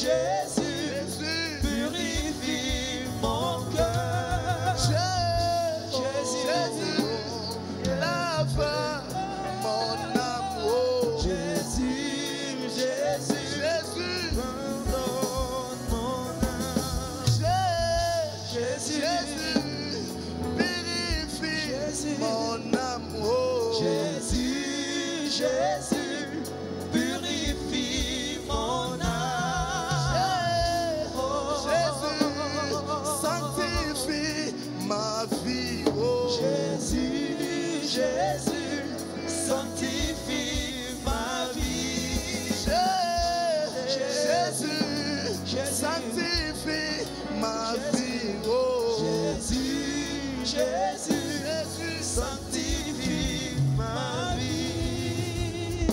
purifie mon cœur. Jésus, lave mon âme. Oh, Jésus, pardonne mon âme. Jésus, purifie mon âme. Oh, Jésus, purifie mon âme. Jésus, sanctifie ma vie. Oh, Jésus, sanctifie ma vie. Jésus, sanctifie ma vie. Oh, Jésus, sanctifie ma vie.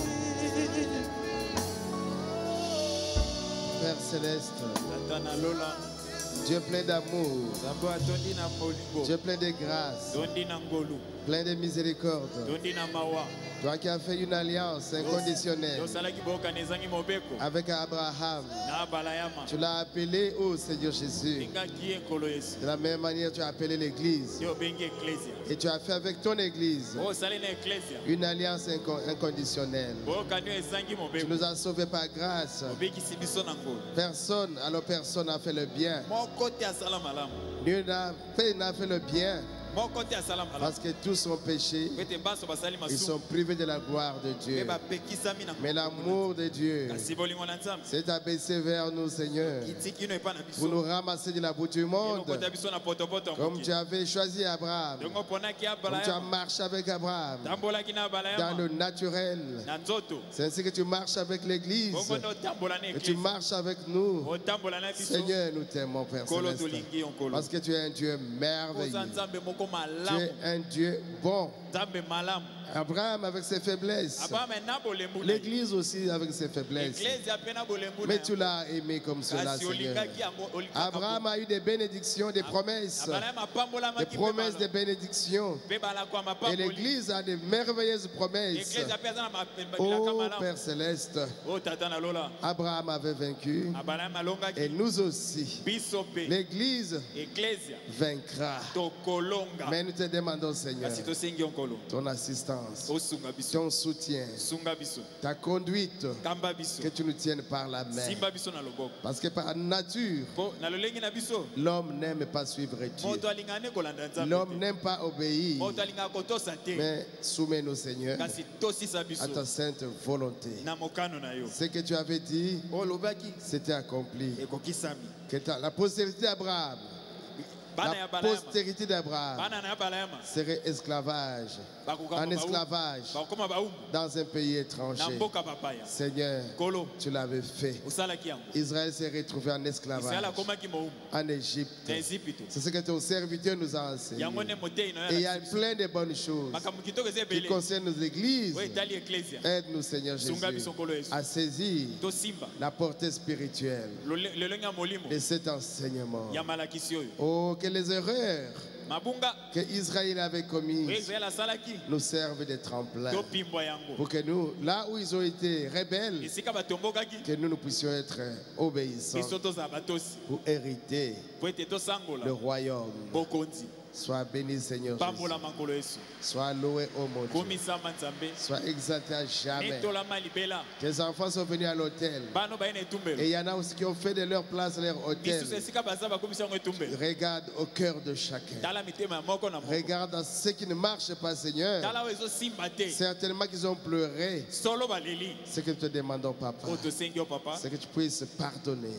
Père céleste, Dieu plein d'amour, Dieu plein de grâce, plein de miséricorde, toi qui as fait une alliance inconditionnelle avec Abraham, tu l'as appelé, ô Seigneur Jésus. De la même manière, tu as appelé l'Église. Et tu as fait avec ton Église une alliance inconditionnelle. Tu nous as sauvés par grâce. Personne n'a fait le bien. Nul n'a fait le bien. Parce que tous sont péchés, ils sont privés de la gloire de Dieu. Mais l'amour de Dieu s'est abaissé vers nous, Seigneur, pour nous ramasser de la boue du monde, comme tu avais choisi Abraham, comme tu as marché avec Abraham dans le naturel. C'est ainsi que tu marches avec l'Église, que tu marches avec nous. Seigneur, nous t'aimons, Père Céleste, parce que tu es un Dieu merveilleux. Tu es un Dieu bon. Abraham avec ses faiblesses, l'Église aussi avec ses faiblesses, mais tu l'as aimé comme cela, Seigneur. Abraham a eu des bénédictions, des promesses de bénédictions, et l'Église a des merveilleuses promesses. Oh Père Céleste, Abraham avait vaincu, et nous aussi, l'Église vaincra. Mais nous te demandons, Seigneur, ton assistance, ton soutien, ta conduite, que tu nous tiennes par la main. Parce que par nature, l'homme n'aime pas suivre Dieu. L'homme n'aime pas obéir. Mais soumets-nous, Seigneur, à ta sainte volonté. Ce que tu avais dit, c'était accompli. Que la postérité d'Abraham, la postérité d'Abraham serait esclavage, en esclavage dans un pays étranger. Seigneur, tu l'avais fait. Israël s'est retrouvé en esclavage en Égypte. C'est ce que ton serviteur nous a enseigné. Et il y a plein de bonnes choses qui concernent nos églises. Aide-nous, Seigneur Jésus, à saisir la portée spirituelle de cet enseignement. Oh, que les erreurs que Israël avait commises nous servent de tremplin pour que nous, là où ils ont été rebelles, que nous puissions être obéissants pour hériter le royaume. Sois béni, Seigneur Jésus. Sois loué, ô mon Dieu. Sois exalté à jamais. Tes enfants sont venus à l'autel. Et il y en a aussi qui ont fait de leur place leur autel. Regarde au cœur de chacun. Regarde à ceux qui ne marchent pas, Seigneur. Certainement qu'ils ont pleuré. Ce que nous te demandons, Papa, c'est que tu puisses pardonner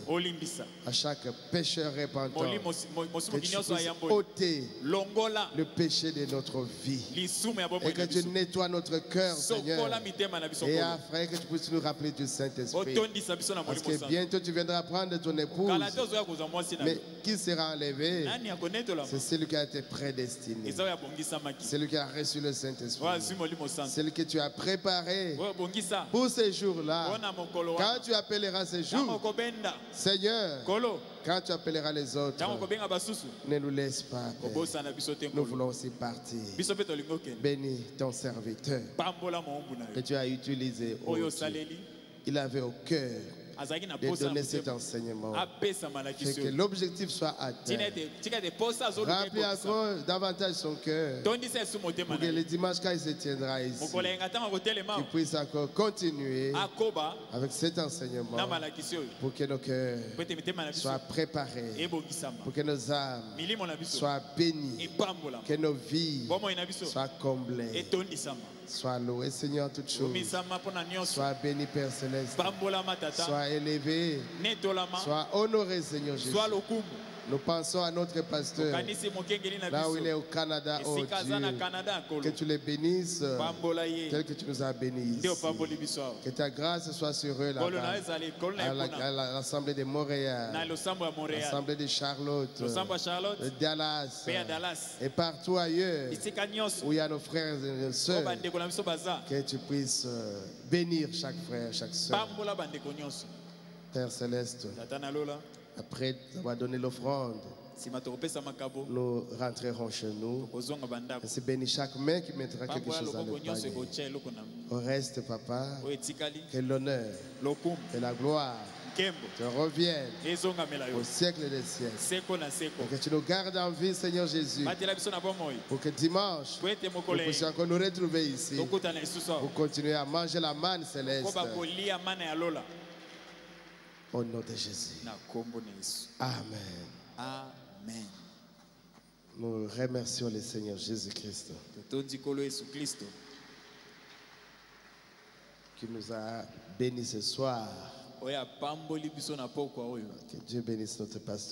à chaque pécheur repentant. Que tu puisses ôter le péché de notre vie et que tu nettoies notre cœur, Seigneur, et afin que tu puisses nous rappeler du Saint-Esprit, parce que bientôt tu viendras prendre ton épouse. Mais qui sera enlevé? C'est celui qui a été prédestiné, celui qui a reçu le Saint-Esprit, celui que tu as préparé pour ces jours-là. Quand tu appelleras ces jours, Seigneur, quand tu appelleras les autres, ne nous laisse pas, Père. Nous voulons aussi partir. Bénis ton serviteur que tu as utilisé. Il avait au cœur de donner cet enseignement, que l'objectif soit atteint. Remplis encore davantage son cœur pour que le dimanche quand il se tiendra ici, il puisse encore continuer avec cet enseignement pour que nos cœurs soient préparés, pour que nos âmes soient bénies, que nos vies soient comblées. Sois loué, Seigneur, toutes choses. Sois béni, Père Céleste. Sois élevé. Sois honoré, Seigneur Jésus. Nous pensons à notre pasteur, là où il est au Canada, oh Dieu, que tu les bénisses tel que tu nous as bénis ici. Que ta grâce soit sur eux là-bas, à l'Assemblée de Montréal, l'Assemblée de Charlotte, de Dallas, et partout ailleurs où il y a nos frères et nos sœurs, que tu puisses bénir chaque frère, chaque sœur. Père Céleste, après avoir donné l'offrande, nous rentrerons chez nous. C'est béni chaque main qui mettra quelque chose dans le panier. Au reste, Papa, que l'honneur et la gloire te reviennent au siècle des siècles. Et que tu nous gardes en vie, Seigneur Jésus, pour que dimanche, nous puissions encore nous retrouver ici pour continuer à manger la manne céleste. Au nom de Jésus. Amen. Amen. Nous remercions le Seigneur Jésus-Christ qui nous a bénis ce soir. Que Dieu bénisse notre pasteur.